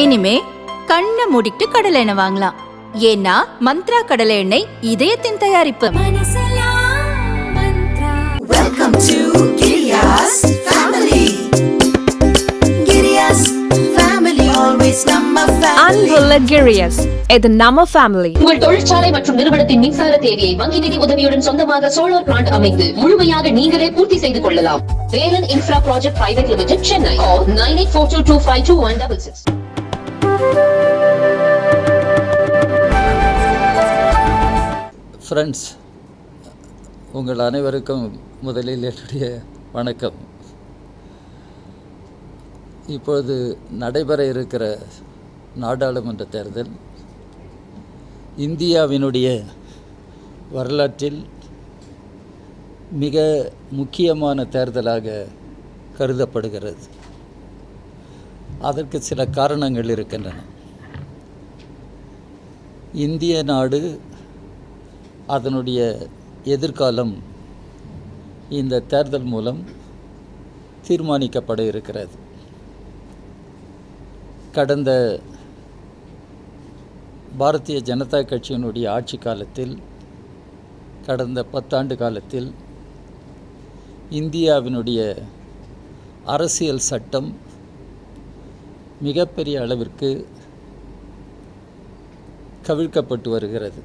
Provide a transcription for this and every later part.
இனிமே கண்ணை மூடிட்டு கடலை எண்ணெய் வாங்கலாம். ஏன்னா மந்த்ரா கடலை எண்ணெய் இதயத்தின் தயாரிப்பு. Welcome to Giriya's family. Giriya's family, always நம்ம family. அன்புள்ள கிரியாஸ், இது நம்ம ஃபேமிலி. உங்கள் தொழிற்சாலை மற்றும் நிறுவனத்தின் மின்சார தேவையை வங்கி நிதி உதவியுடன் சொந்தமாக சோலார் பிளான்ட் அமைத்து முழுமையாக நீங்களே பூர்த்தி செய்து கொள்ளலாம். Velan infra project private limited, Chennai. 9842252166. Friends, உங்கள் அனைவருக்கும் முதலில் என்னுடைய வணக்கம். இப்பொழுது நடைபெற இருக்கிற நாடாளுமன்ற தேர்தல் இந்தியாவினுடைய வரலாற்றில் மிக முக்கியமான தேர்தலாக கருதப்படுகிறது. அதற்கு சில காரணங்கள் இருக்கின்றன. இந்திய நாடு, அதனுடைய எதிர்காலம் இந்த தேர்தல் மூலம் தீர்மானிக்கப்பட இருக்கிறது. கடந்த பாரதிய ஜனதா கட்சியினுடைய ஆட்சி காலத்தில், கடந்த 10 ஆண்டு காலத்தில் இந்தியாவினுடைய அரசியல் சட்டம் மிகப்பெரிய அளவிற்கு கவிழ்க்கப்பட்டு வருகிறது.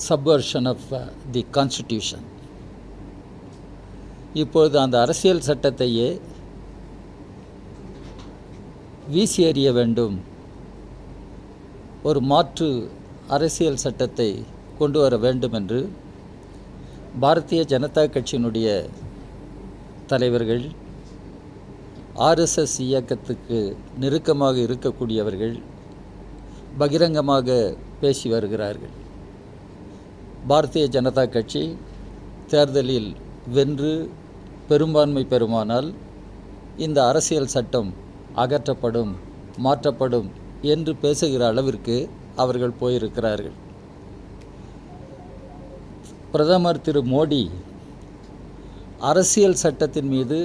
Subversion of the constitution. இப்பொழுது அந்த அரசியல் சட்டத்தையே வீசி எறிய வேண்டும், ஒரு மாற்று அரசியல் சட்டத்தை கொண்டு வர வேண்டும் என்று பாரதிய ஜனதா கட்சியினுடைய தலைவர்கள், ஆர்எஸ்எஸ் இயக்கத்துக்கு நெருக்கமாக இருக்கக்கூடியவர்கள் பகிரங்கமாக பேசி வருகிறார்கள். பாரதிய ஜனதா கட்சி தேர்தலில் வென்று பெரும்பான்மை பெறுமானால் இந்த அரசியல் சட்டம் அகற்றப்படும், மாற்றப்படும் என்று பேசுகிற அளவிற்கு அவர்கள் போயிருக்கிறார்கள். பிரதமர் திரு மோடி அரசியல் சட்டத்தின் மீது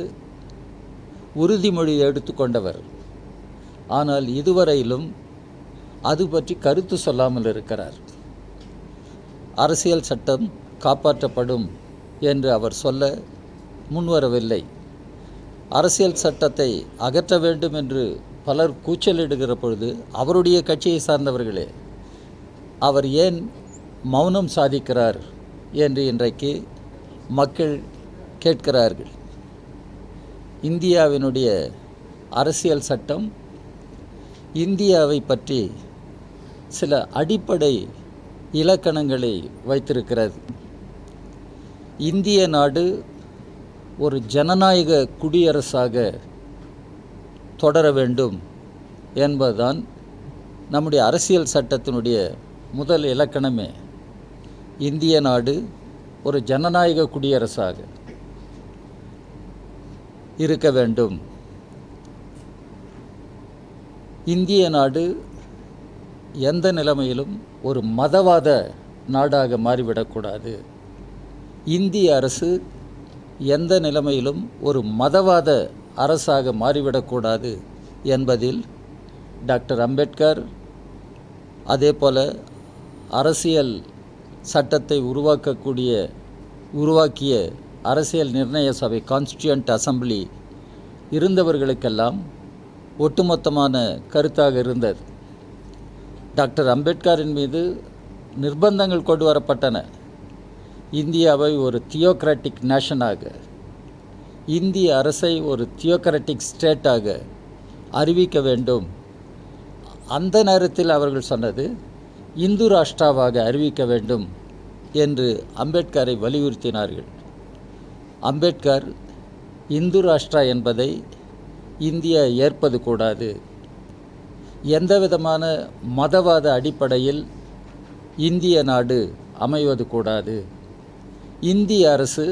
உறுதிமொழி எடுத்துக்கொண்டவர். ஆனால் இதுவரையிலும் அது பற்றி கருத்து சொல்லாமல் இருக்கிறார். அரசியல் சட்டம் காப்பாற்றப்படும் என்று அவர் சொல்ல முன்வரவில்லை. அரசியல் சட்டத்தை அகற்ற வேண்டும் என்று பலர் கூச்சலிடுகிற பொழுது அவருடைய கட்சியை சார்ந்தவர்களே அவர் ஏன் மௌனம் சாதிக்கிறார் என்று இன்றைக்கு மக்கள் கேட்கிறார்கள். இந்தியாவினுடைய அரசியல் சட்டம் இந்தியாவை பற்றி சில அடிப்படை இலக்கணங்களை வைத்திருக்கிறது. இந்திய நாடு ஒரு ஜனநாயக குடியரசாக தொடர வேண்டும் என்பதுதான் நம்முடைய அரசியல் சட்டத்தினுடைய முதல் இலக்கணமே. இந்திய நாடு ஒரு ஜனநாயக குடியரசாக இருக்க வேண்டும். இந்திய நாடு எந்த நிலைமையிலும் ஒரு மதவாத நாடாக மாறிவிடக்கூடாது. இந்திய அரசு எந்த நிலைமையிலும் ஒரு மதவாத அரசாக மாறிவிடக்கூடாது என்பதில் டாக்டர் அம்பேத்கர், அதே போல் அரசியல் சட்டத்தை உருவாக்கிய அரசியல் நிர்ணய சபை, கான்ஸ்டியூண்ட் அசம்பிளி இருந்தவர்களுக்கெல்லாம் ஒட்டுமொத்தமான கருத்தாக இருந்தது. டாக்டர் அம்பேத்கரின் மீது நிர்பந்தங்கள் கொண்டு வரப்பட்டன. இந்தியாவை ஒரு தியோக்ராட்டிக் நேஷனாக, இந்திய அரசை ஒரு தியோக்ராட்டிக் ஸ்டேட்டாக அறிவிக்க வேண்டும். அந்த நேரத்தில் அவர்கள் சொன்னது இந்து ராஷ்டிராவாக அறிவிக்க வேண்டும் என்று அம்பேத்கரை வலியுறுத்தினார்கள். அம்பேத்கர் இந்து ராஷ்டிரா என்பதை இந்தியா ஏற்பது கூடாது, எந்த விதமான மதவாத அடிப்படையில் இந்திய நாடு அமைவது கூடாது, இந்திய அரசு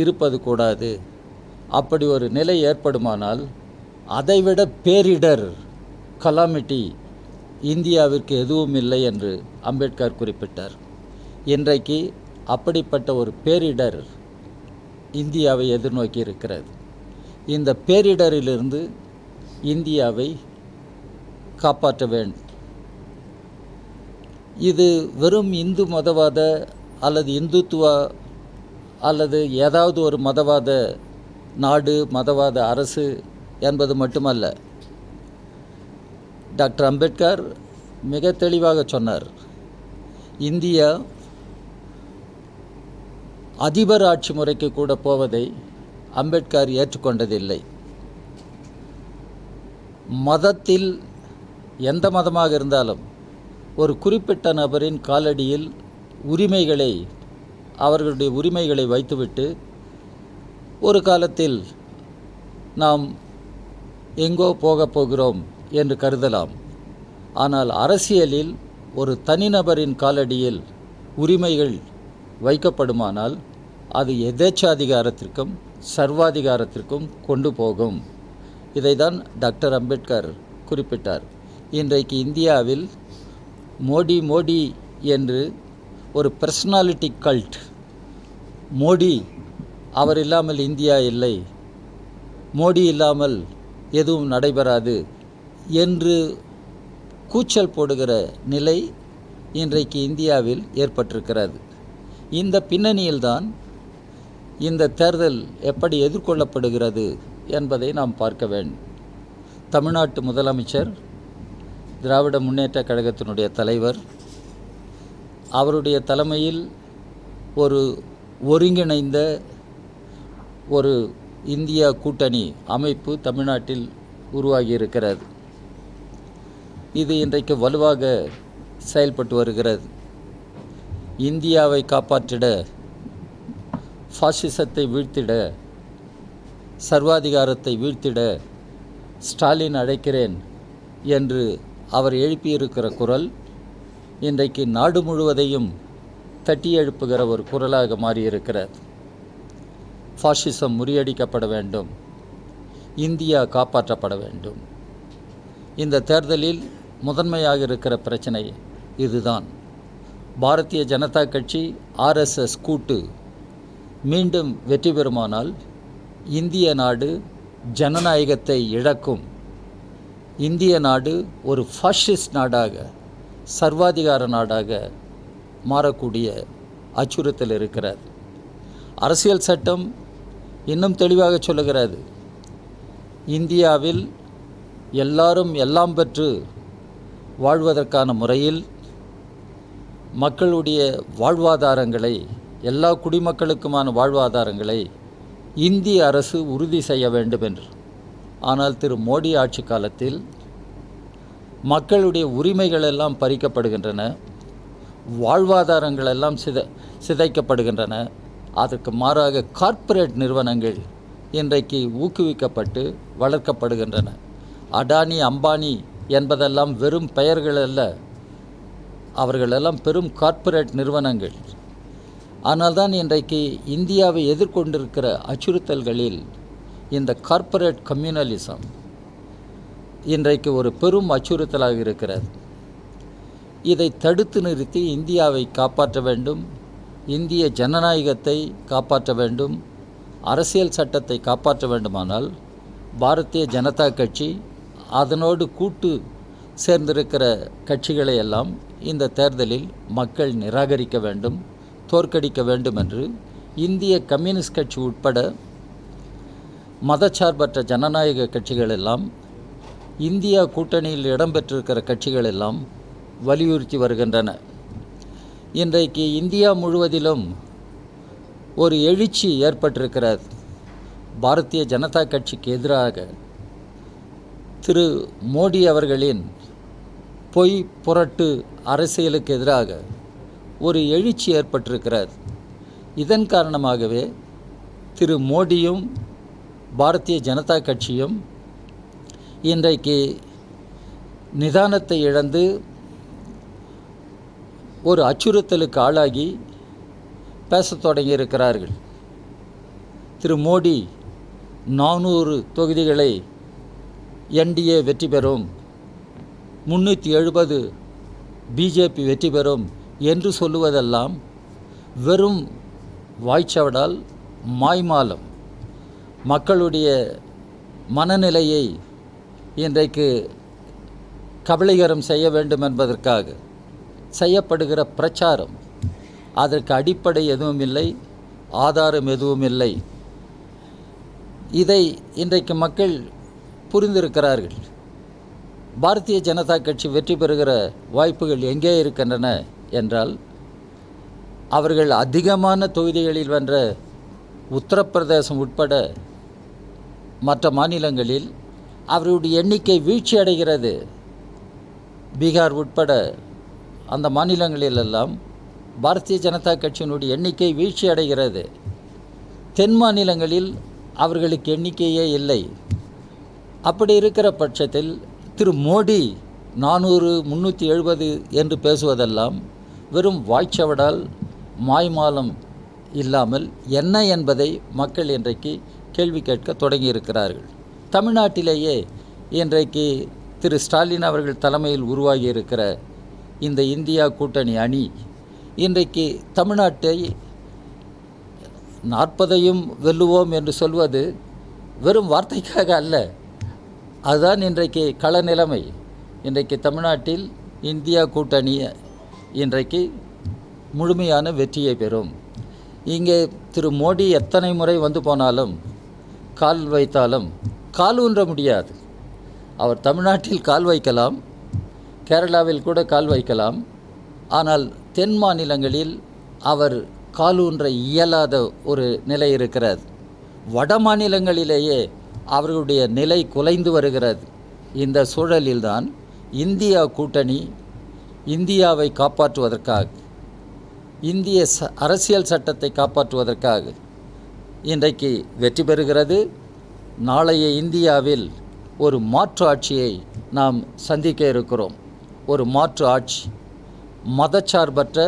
இருப்பது கூடாது. அப்படி ஒரு நிலை ஏற்படுமானால் அதைவிட பேரிடர், கலாமிட்டி இந்தியாவிற்கு எதுவும் இல்லை என்று அம்பேத்கர் குறிப்பிட்டார். இன்றைக்கு அப்படிப்பட்ட ஒரு பேரிடர் இந்தியாவை எதிர்நோக்கி இருக்கிறது. இந்த பேரிடரிலிருந்து இந்தியாவை காப்பாற்ற வேண்டும். இது வெறும் இந்து மதவாத அல்லது இந்துத்துவா அல்லது ஏதாவது ஒரு மதவாத நாடு, மதவாத அரசு என்பது மட்டுமல்ல. டாக்டர் அம்பேத்கர் மிக தெளிவாக சொன்னார், இந்தியா அதிபர் ஆட்சி முறைக்கு கூட போவதை அம்பேத்கர் ஏற்றுக்கொண்டதில்லை. மதத்தில் எந்த மதமாக இருந்தாலும் ஒரு குறிப்பிட்ட நபரின் காலடியில் அவர்களுடைய உரிமைகளை வைத்துவிட்டு ஒரு காலத்தில் நாம் எங்கோ போகப் போகிறோம் என்று கருதலாம். ஆனால் அரசியலில் ஒரு தனிநபரின் காலடியில் உரிமைகள் வைக்கப்படுமானால் அது எதேச்சாதிகாரத்திற்கும் சர்வாதிகாரத்திற்கும் கொண்டு போகும். இதைதான் டாக்டர் அம்பேத்கர் குறிப்பிட்டார். இன்றைக்கு இந்தியாவில் மோடி என்று ஒரு பர்சனாலிட்டி கல்ட், மோடி அவர் இல்லாமல் இந்தியா இல்லை, மோடி இல்லாமல் எதுவும் நடைபெறாது என்று கூச்சல் போடுகிற நிலை இன்றைக்கு இந்தியாவில் ஏற்பட்டிருக்கிறது. இந்த பின்னணியில்தான் இந்த தேர்தல் எப்படி எதிர்கொள்ளப்படுகிறது என்பதை நாம் பார்க்க வேண்டும். தமிழ்நாட்டு முதலமைச்சர், திராவிட முன்னேற்றக் கழகத்தினுடைய தலைவர், அவருடைய தலைமையில் ஒரு ஒருங்கிணைந்த ஒரு இந்தியா கூட்டணி அமைப்பு தமிழ்நாட்டில் உருவாகியிருக்கிறது. இது இன்றைக்கு வலுவாக செயல்பட்டு வருகிறது. இந்தியாவை காப்பாற்றிட, ஃபாசிசத்தை வீழ்த்திட, சர்வாதிகாரத்தை வீழ்த்திட ஸ்டாலின் அழைக்கிறேன் என்று அவர் எழுப்பியிருக்கிற குரல் இன்றைக்கு நாடு முழுவதையும் தட்டி எழுப்புகிற ஒரு குரலாக மாறியிருக்கிறது. ஃபாசிசம் முறியடிக்கப்பட வேண்டும், இந்தியா காப்பாற்றப்பட வேண்டும். இந்த தேர்தலில் முதன்மையாக இருக்கிற பிரச்சனை இதுதான். பாரதிய ஜனதா கட்சி RSS கூட்டு மீண்டும் வெற்றி பெறுமானால் இந்திய நாடு ஜனநாயகத்தை இழக்கும். இந்திய நாடு ஒரு ஃபாசிஸ்ட் நாடாக, சர்வாதிகார நாடாக மாறக்கூடிய அச்சுறுத்தல் இருக்கிறது. அரசியல் சட்டம் இன்னும் தெளிவாக சொல்லுகிறது, இந்தியாவில் எல்லாரும் எல்லாம் பெற்று வாழ்வதற்கான முறையில் மக்களுடைய வாழ்வாதாரங்களை, எல்லா குடிமக்களுக்குமான வாழ்வாதாரங்களை இந்திய அரசு உறுதி செய்ய வேண்டும் என்று. ஆனால் திரு மோடி ஆட்சி காலத்தில் மக்களுடைய உரிமைகள் எல்லாம் பறிக்கப்படுகின்றன, வாழ்வாதாரங்கள் எல்லாம் சிதைக்கப்படுகின்றன. அதற்கு மாறாக கார்ப்பரேட் நிறுவனங்கள் இன்றைக்கு ஊக்குவிக்கப்பட்டு வளர்க்கப்படுகின்றன. அடானி, அம்பானி என்பதெல்லாம் வெறும் பெயர்கள் அல்ல, அவர்களெல்லாம் பெரும் கார்ப்பரேட் நிறுவனங்கள். ஆனால்தான் இன்றைக்கு இந்தியாவை எதிர்கொண்டிருக்கிற அச்சுறுத்தல்களில் இந்த கார்ப்பரேட் கம்யூனலிசம் இன்றைக்கு ஒரு பெரும் அச்சுறுத்தலாக இருக்கிறது. இதை தடுத்து நிறுத்தி இந்தியாவை காப்பாற்ற வேண்டும், இந்திய ஜனநாயகத்தை காப்பாற்ற வேண்டும், அரசியல் சட்டத்தை காப்பாற்ற வேண்டுமானால் பாரதிய ஜனதா கட்சி, அதனோடு கூட்டு சேர்ந்திருக்கிற கட்சிகளை எல்லாம் இந்த தேர்தலில் மக்கள் நிராகரிக்க வேண்டும், தோற்கடிக்க வேண்டும் என்று இந்திய கம்யூனிஸ்ட் கட்சி உட்பட மதச்சார்பற்ற ஜனநாயக கட்சிகள் எல்லாம், இந்தியா கூட்டணியில் இடம்பெற்றிருக்கிற கட்சிகள் எல்லாம் வலியுறுத்தி வருகின்றன. இன்றைக்கு இந்தியா முழுவதிலும் ஒரு எழுச்சி ஏற்பட்டிருக்கிறது. பாரதிய ஜனதா கட்சிக்கு எதிராக திரு மோடி அவர்களின் பொய் புரட்டு அரசியலுக்கு எதிராக ஒரு எழுச்சி ஏற்பட்டிருக்கிறது. இதன் காரணமாகவே திரு மோடியும் பாரதிய ஜனதா கட்சியும் இன்றைக்கு நிதானத்தை இழந்து ஒரு அச்சுறுத்தலுக்கு ஆளாகி பேசத் தொடங்கியிருக்கிறார்கள். திரு மோடி 400 தொகுதிகளை NDA வெற்றி பெறும், 370 பிஜேபி வெற்றி பெறும் என்று சொல்லுவதெல்லாம் வெறும் வாய்ச்சவடால், மாய்மாலம். மக்களுடைய மனநிலையை இன்றைக்கு கபளீகரம் செய்ய வேண்டும் என்பதற்காக செய்யப்படுகிற பிரச்சாரம், அதற்கு அடிப்படை எதுவும் இல்லை, ஆதாரம் எதுவும் இல்லை. இதை இன்றைக்கு மக்கள் புரிந்திருக்கிறார்கள். பாரதிய ஜனதா கட்சி வெற்றி பெறுகிற வாய்ப்புகள் எங்கே இருக்கின்றன என்றால், அவர்கள் அதிகமான தொகுதிகளில் வென்ற உத்தரப்பிரதேசம் உட்பட மற்ற மாநிலங்களில் அவர்களுடைய எண்ணிக்கை வீழ்ச்சி அடைகிறது. பீகார் உட்பட அந்த மாநிலங்களிலெல்லாம் பாரதிய ஜனதா கட்சியினுடைய எண்ணிக்கை வீழ்ச்சி அடைகிறது. தென் மாநிலங்களில் அவர்களுக்கு எண்ணிக்கையே இல்லை. அப்படி இருக்கிற பட்சத்தில் திரு மோடி 400 370 என்று பேசுவதெல்லாம் வெறும் வாய்ச்சவடால் மாய்மாலம் இல்லாமல் என்ன என்பதை மக்கள் இன்றைக்கு கேள்வி கேட்க தொடங்கியிருக்கிறார்கள். தமிழ்நாட்டிலேயே இன்றைக்கு திரு ஸ்டாலின் அவர்கள் தலைமையில் உருவாகி இருக்கிற இந்த இந்தியா கூட்டணி அணி இன்றைக்கு தமிழ்நாட்டை 40ஐயும் வெல்லுவோம் என்று சொல்வது வெறும் வார்த்தைக்காக அல்ல, அதுதான் இன்றைக்கு கள நிலைமை. இன்றைக்கு தமிழ்நாட்டில் இந்தியா கூட்டணி இன்றைக்கு முழுமையான வெற்றியை பெறும். இங்கே திரு மோடி எத்தனை முறை வந்து போனாலும், கால் வைத்தாலும் கால் ஊன்ற முடியாது. அவர் தமிழ்நாட்டில் கால் வைக்கலாம், கேரளாவில் கூட கால் வைக்கலாம். ஆனால் தென் மாநிலங்களில் அவர் காலூன்ற இயலாத ஒரு நிலை இருக்கிறது. வட மாநிலங்களிலேயே அவர்களுடைய நிலை குலைந்து வருகிறது. இந்த சூழலில்தான் இந்தியா கூட்டணி இந்தியாவை காப்பாற்றுவதற்காக, இந்திய அரசியல் சட்டத்தை காப்பாற்றுவதற்காக இன்றைக்கு வெற்றி பெறுகிறது. நாளைய இந்தியாவில் ஒரு மாற்று ஆட்சியை நாம் சந்திக்க இருக்கிறோம். ஒரு மாற்று ஆட்சி, மதச்சார்பற்ற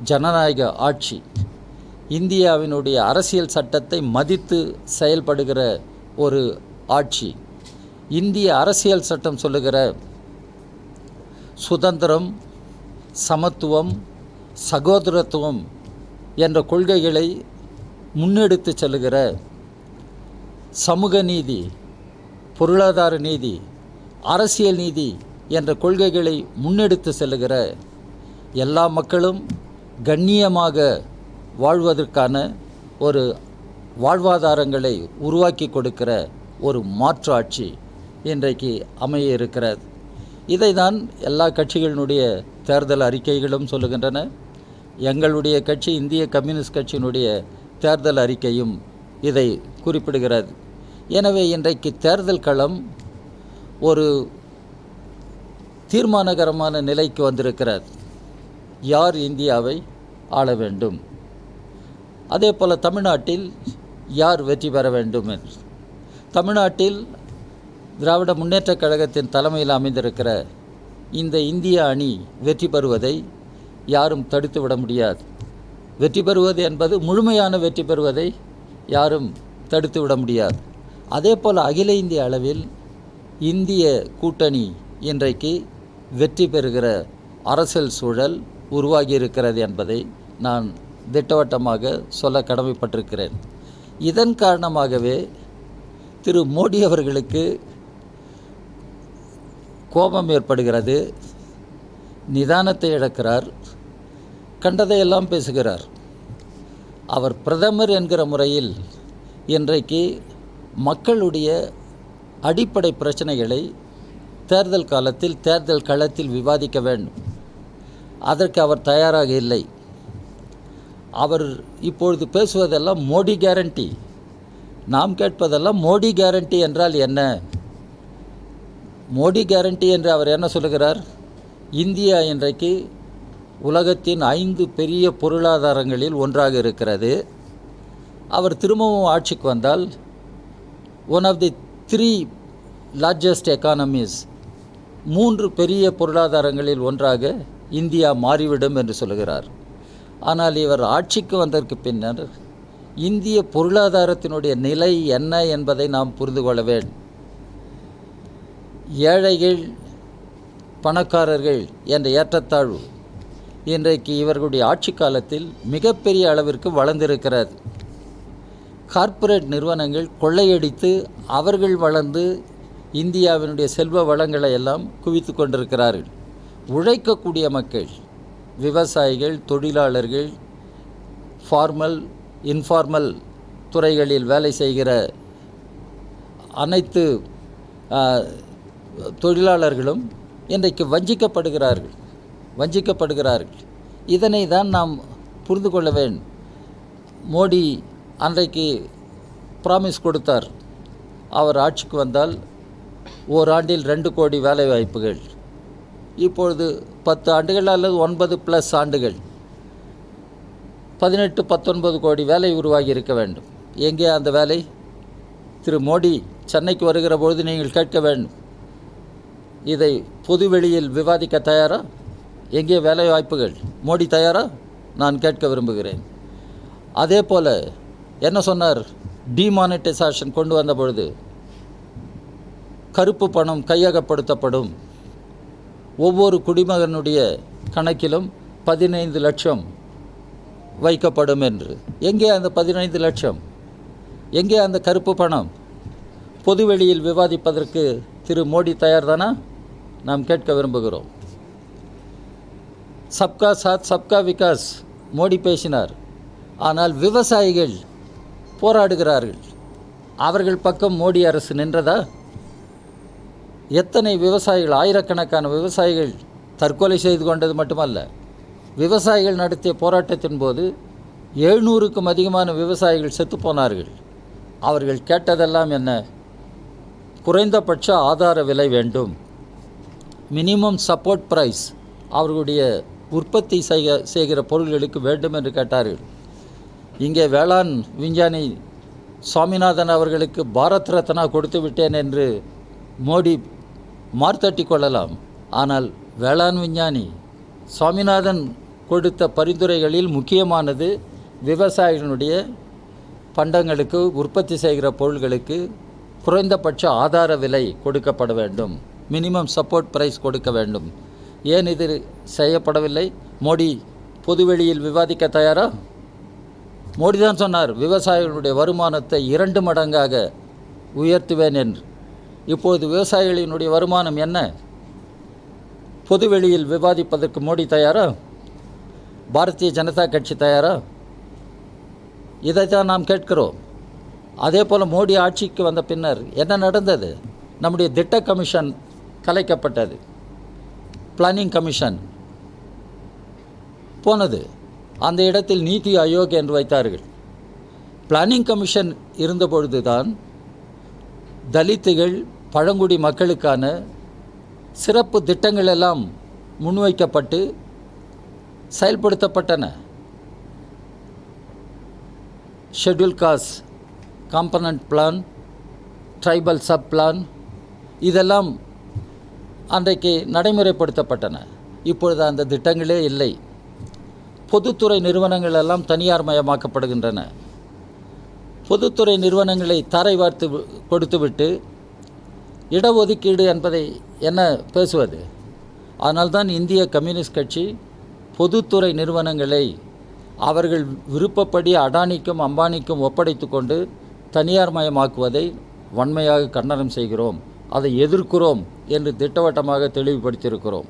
ஜனநாயக ஆட்சி, இந்தியாவினுடைய அரசியல் சட்டத்தை மதித்து செயல்படுகிற ஒரு ஆட்சி. இந்திய அரசியல் சட்டம் சொல்லுகிற சுதந்திரம், சமத்துவம், சகோதரத்துவம் என்ற கொள்கைகளை முன்னெடுத்து செல்லுகிற, சமூக நீதி, பொருளாதார நீதி, அரசியல் நீதி என்ற கொள்கைகளை முன்னெடுத்து செல்லுகிற, எல்லா மக்களும் கண்ணியமாக வாழ்வதற்கான ஒரு வாழ்வாதாரங்களை உருவாக்கி கொடுக்கிற ஒரு மாற்று ஆட்சி இன்றைக்கு அமைய இருக்கிறது. இதை தான் எல்லா கட்சிகளினுடைய தேர்தல் அறிக்கைகளும் சொல்லுகின்றன. எங்களுடைய கட்சி, இந்திய கம்யூனிஸ்ட் கட்சியினுடைய தேர்தல் அறிக்கையும் இதை குறிப்பிடுகிறது. எனவே இன்றைக்கு தேர்தல் களம் ஒரு தீர்மானகரமான நிலைக்கு வந்திருக்கிறது. யார் இந்தியாவை ஆள வேண்டும், அதே போல் தமிழ்நாட்டில் யார் வெற்றி பெற வேண்டும் என்று. தமிழ்நாட்டில் திராவிட முன்னேற்றக் கழகத்தின் தலைமையில் அமைந்திருக்கிற இந்த இந்திய அணி வெற்றி பெறுவதை யாரும் தடுத்து விட முடியாது. வெற்றி பெறுவது என்பது, முழுமையான வெற்றி பெறுவதை யாரும் தடுத்து விட முடியாது. அதே போல் அகில இந்திய அளவில் இந்திய கூட்டணி இன்றைக்கு வெற்றி பெறுகிற அரசியல் சூழல் உருவாகி இருக்கிறது என்பதை நான் திட்டவட்டமாக சொல்ல கடமைப்பட்டிருக்கிறேன். இதன் காரணமாகவே திரு மோடி அவர்களுக்கு கோபம் ஏற்படுகிறது, நிதானத்தை இழக்கிறார், கண்டதையெல்லாம் பேசுகிறார். அவர் பிரதமர் என்கிற முறையில் இன்றைக்கு மக்களுடைய அடிப்படை பிரச்சனைகளை தேர்தல் காலத்தில், தேர்தல் களத்தில் விவாதிக்க வேண்டும். அதற்கு அவர் தயாராக இல்லை. அவர் இப்பொழுது பேசுவதெல்லாம் மோடி கேரண்டி. நாம் கேட்பதெல்லாம் மோடி கேரண்டி என்றால் என்ன? மோடி கேரண்டி என்று அவர் என்ன சொல்லுகிறார்? இந்தியா இன்றைக்கு உலகத்தின் 5 பெரிய பொருளாதாரங்களில் ஒன்றாக இருக்கிறது. அவர் திரும்பவும் ஆட்சிக்கு வந்தால் one of the 3 largest economies, 3 பெரிய பொருளாதாரங்களில் ஒன்றாக இந்தியா மாறிவிடும் என்று சொல்லுகிறார். ஆனால் இவர் ஆட்சிக்கு வந்ததற்கு பின்னர் இந்திய பொருளாதாரத்தினுடைய நிலை என்ன என்பதை நாம் புரிந்து கொள்ள வேண்டும். ஏழைகள் பணக்காரர்கள் என்ற ஏற்றத்தாழ்வு இன்றைக்கு இவர்களுடைய ஆட்சி காலத்தில் மிகப்பெரிய அளவிற்கு வளர்ந்திருக்கிறது. கார்ப்பரேட் நிறுவனங்கள் கொள்ளையடித்து அவர்கள் வளர்ந்து இந்தியாவினுடைய செல்வ வளங்களை எல்லாம் குவித்து கொண்டிருக்கிறார்கள். உழைக்கக்கூடிய மக்கள், விவசாயிகள், தொழிலாளர்கள், ஃபார்மல் இன்ஃபார்மல் துறைகளில் வேலை செய்கிற அனைத்து தொழிலாளர்களும் இன்றைக்கு வஞ்சிக்கப்படுகிறார்கள். இதனை தான் நாம் புரிந்து கொள்ள வேண்டும். மோடி அன்றைக்கு ப்ராமிஸ் கொடுத்தார், அவர் ஆட்சிக்கு வந்தால் ஓராண்டில் 2 கோடி வேலை வாய்ப்புகள். இப்பொழுது 10 ஆண்டுகள் அல்லது 9+ ஆண்டுகள் 18-19 கோடி வேலை உருவாகி இருக்க வேண்டும். எங்கே அந்த வேலை? திரு மோடி சென்னைக்கு வருகிற பொழுது நீங்கள் கேட்க வேண்டும், இதை பொதுவெளியில் விவாதிக்க தயாரா? எங்கே வேலை வாய்ப்புகள்? மோடி தயாரா? நான் கேட்க விரும்புகிறேன். அதே போல் என்ன சொன்னார்? டிமானிட்டைசேஷன் கொண்டு வந்த பொழுது கருப்பு பணம் கையகப்படுத்தப்படும், ஒவ்வொரு குடிமகனுடைய கணக்கிலும் 15 லட்சம் வைக்கப்படும் என்று. எங்கே அந்த 15 லட்சம்? எங்கே அந்த கருப்பு பணம்? பொதுவெளியில் விவாதிப்பதற்கு திரு மோடி தயார்தானா? நாம் கேட்க விரும்புகிறோம். சப்கா சாத் சப்கா விகாஸ் மோடி பேசினார். ஆனால் விவசாயிகள் போராடுகிறார்கள். அவர்கள் பக்கம் மோடி அரசு நின்றதா? எத்தனை விவசாயிகள், ஆயிரக்கணக்கான விவசாயிகள் தற்கொலை செய்து கொண்டது மட்டுமல்ல, விவசாயிகள் நடத்திய போராட்டத்தின் போது 700க்கும் அதிகமான விவசாயிகள் செத்துப்போனார்கள். அவர்கள் கேட்டதெல்லாம் என்ன? குறைந்தபட்ச ஆதார விலை வேண்டும், மினிமம் சப்போர்ட் ப்ரைஸ் அவர்களுடைய உற்பத்தி செய்கிற பொருள்களுக்கு வேண்டும் என்று கேட்டார்கள். இங்கே வேளாண் விஞ்ஞானி சுவாமிநாதன் அவர்களுக்கு பாரத் ரத்னா கொடுத்து விட்டேன் என்று மோடி மார்த்தட்டி கொள்ளலாம். ஆனால் வேளாண் விஞ்ஞானி சுவாமிநாதன் கொடுத்த பரிந்துரைகளில் முக்கியமானது விவசாயிகளுடைய பண்டங்களுக்கு, உற்பத்தி செய்கிற பொருள்களுக்கு குறைந்தபட்ச ஆதார விலை கொடுக்கப்பட வேண்டும், மினிமம் சப்போர்ட் ப்ரைஸ் கொடுக்க வேண்டும். ஏன் இது செய்யப்படவில்லை? மோடி பொதுவெளியில் விவாதிக்க தயாரா? மோடி தான் சொன்னார், விவசாயிகளுடைய வருமானத்தை 2 மடங்காக உயர்த்துவேன் என்று. இப்பொழுது விவசாயிகளினுடைய வருமானம் என்ன? பொதுவெளியில் விவாதிப்பதற்கு மோடி தயாரா? பாரதிய ஜனதா கட்சி தயாரா? இதைத்தான் நாம் கேட்கிறோம். அதே போல் மோடி ஆட்சிக்கு வந்த பின்னர் என்ன நடந்தது? நம்முடைய திட்ட கமிஷன் கலைக்கப்பட்டது, பிளானிங் கமிஷன் போனது. அந்த இடத்தில் நீதி ஆயோக் என்று வைத்தார்கள். பிளானிங் கமிஷன் இருந்தபொழுது தான் தலித்துகள், பழங்குடி மக்களுக்கான சிறப்பு திட்டங்கள் எல்லாம் முன்வைக்கப்பட்டு செயல்படுத்தப்பட்டன. Schedule caste component plan, tribal sub plan, இதெல்லாம் அன்றைக்கு நடைமுறைப்படுத்தப்பட்டன. இப்பொழுது அந்த திட்டங்களே இல்லை. பொதுத்துறை நிறுவனங்கள் எல்லாம் தனியார் மயமாக்கப்படுகின்றன. பொதுத்துறை நிறுவனங்களை தாரை வார்த்து கொடுத்துவிட்டு இடஒதுக்கீடு என்பதை என்ன பேசுவது? அதனால்தான் இந்திய கம்யூனிஸ்ட் கட்சி பொதுத்துறை நிறுவனங்களை அவர்கள் விருப்பப்படி அடானிக்கும் அம்பானிக்கும் ஒப்படைத்து கொண்டு தனியார் மயமாக்குவதை வன்மையாக கண்டனம் செய்கிறோம், அதை எதிர்க்கிறோம் என்று திட்டவட்டமாக தெளிவுபடுத்தியிருக்கிறோம்.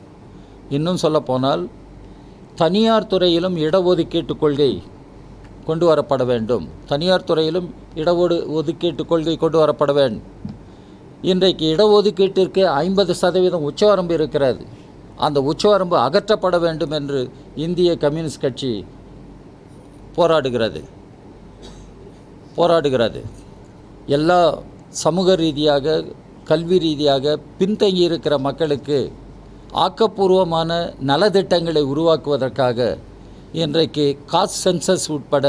இன்னும் சொல்லப்போனால் தனியார் துறையிலும் இடஒதுக்கீட்டு கொள்கை கொண்டு வரப்பட வேண்டும். தனியார் துறையிலும் இடஒதுக்கீட்டு கொள்கை கொண்டு வரப்பட வேண்டும். இன்றைக்கு இடஒதுக்கீட்டிற்கு 50% உச்சவரம்பு இருக்கிறது. அந்த உச்சவரம்பு அகற்றப்பட வேண்டும் என்று இந்திய கம்யூனிஸ்ட் கட்சி போராடுகிறது. எல்லா சமூக ரீதியாக, கல்வி ரீதியாக பின்தங்கி இருக்கிற மக்களுக்கு ஆக்கப்பூர்வமான நலத்திட்டங்களை உருவாக்குவதற்காக இன்றைக்கு காஸ்ட் சென்சஸ் உட்பட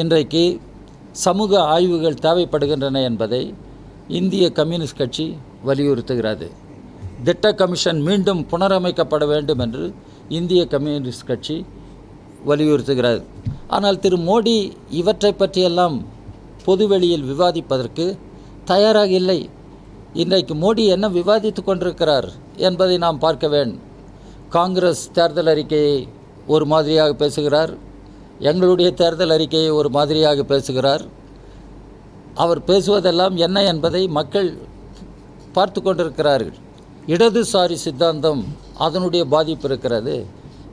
இன்றைக்கு சமூக ஆய்வுகள் தேவைப்படுகின்றன என்பதை இந்திய கம்யூனிஸ்ட் கட்சி வலியுறுத்துகிறது. திட்ட கமிஷன் மீண்டும் புனரமைக்கப்பட வேண்டும் என்று இந்திய கம்யூனிஸ்ட் கட்சி வலியுறுத்துகிறது. ஆனால் திரு மோடி இவற்றை பற்றியெல்லாம் பொதுவெளியில் விவாதிப்பதற்கு தயாராக இல்லை. இன்றைக்கு மோடி என்ன விவாதித்து கொண்டிருக்கிறார் என்பதை நாம் பார்க்க வேண்டும். காங்கிரஸ் தேர்தல் அறிக்கையை ஒரு மாதிரியாக பேசுகிறார், எங்களுடைய தேர்தல் அறிக்கையை ஒரு மாதிரியாக பேசுகிறார். அவர் பேசுவதெல்லாம் என்ன என்பதை மக்கள் பார்த்து கொண்டிருக்கிறார்கள். இடதுசாரி சித்தாந்தம் அதனுடைய பாதிப்பு இருக்கிறது.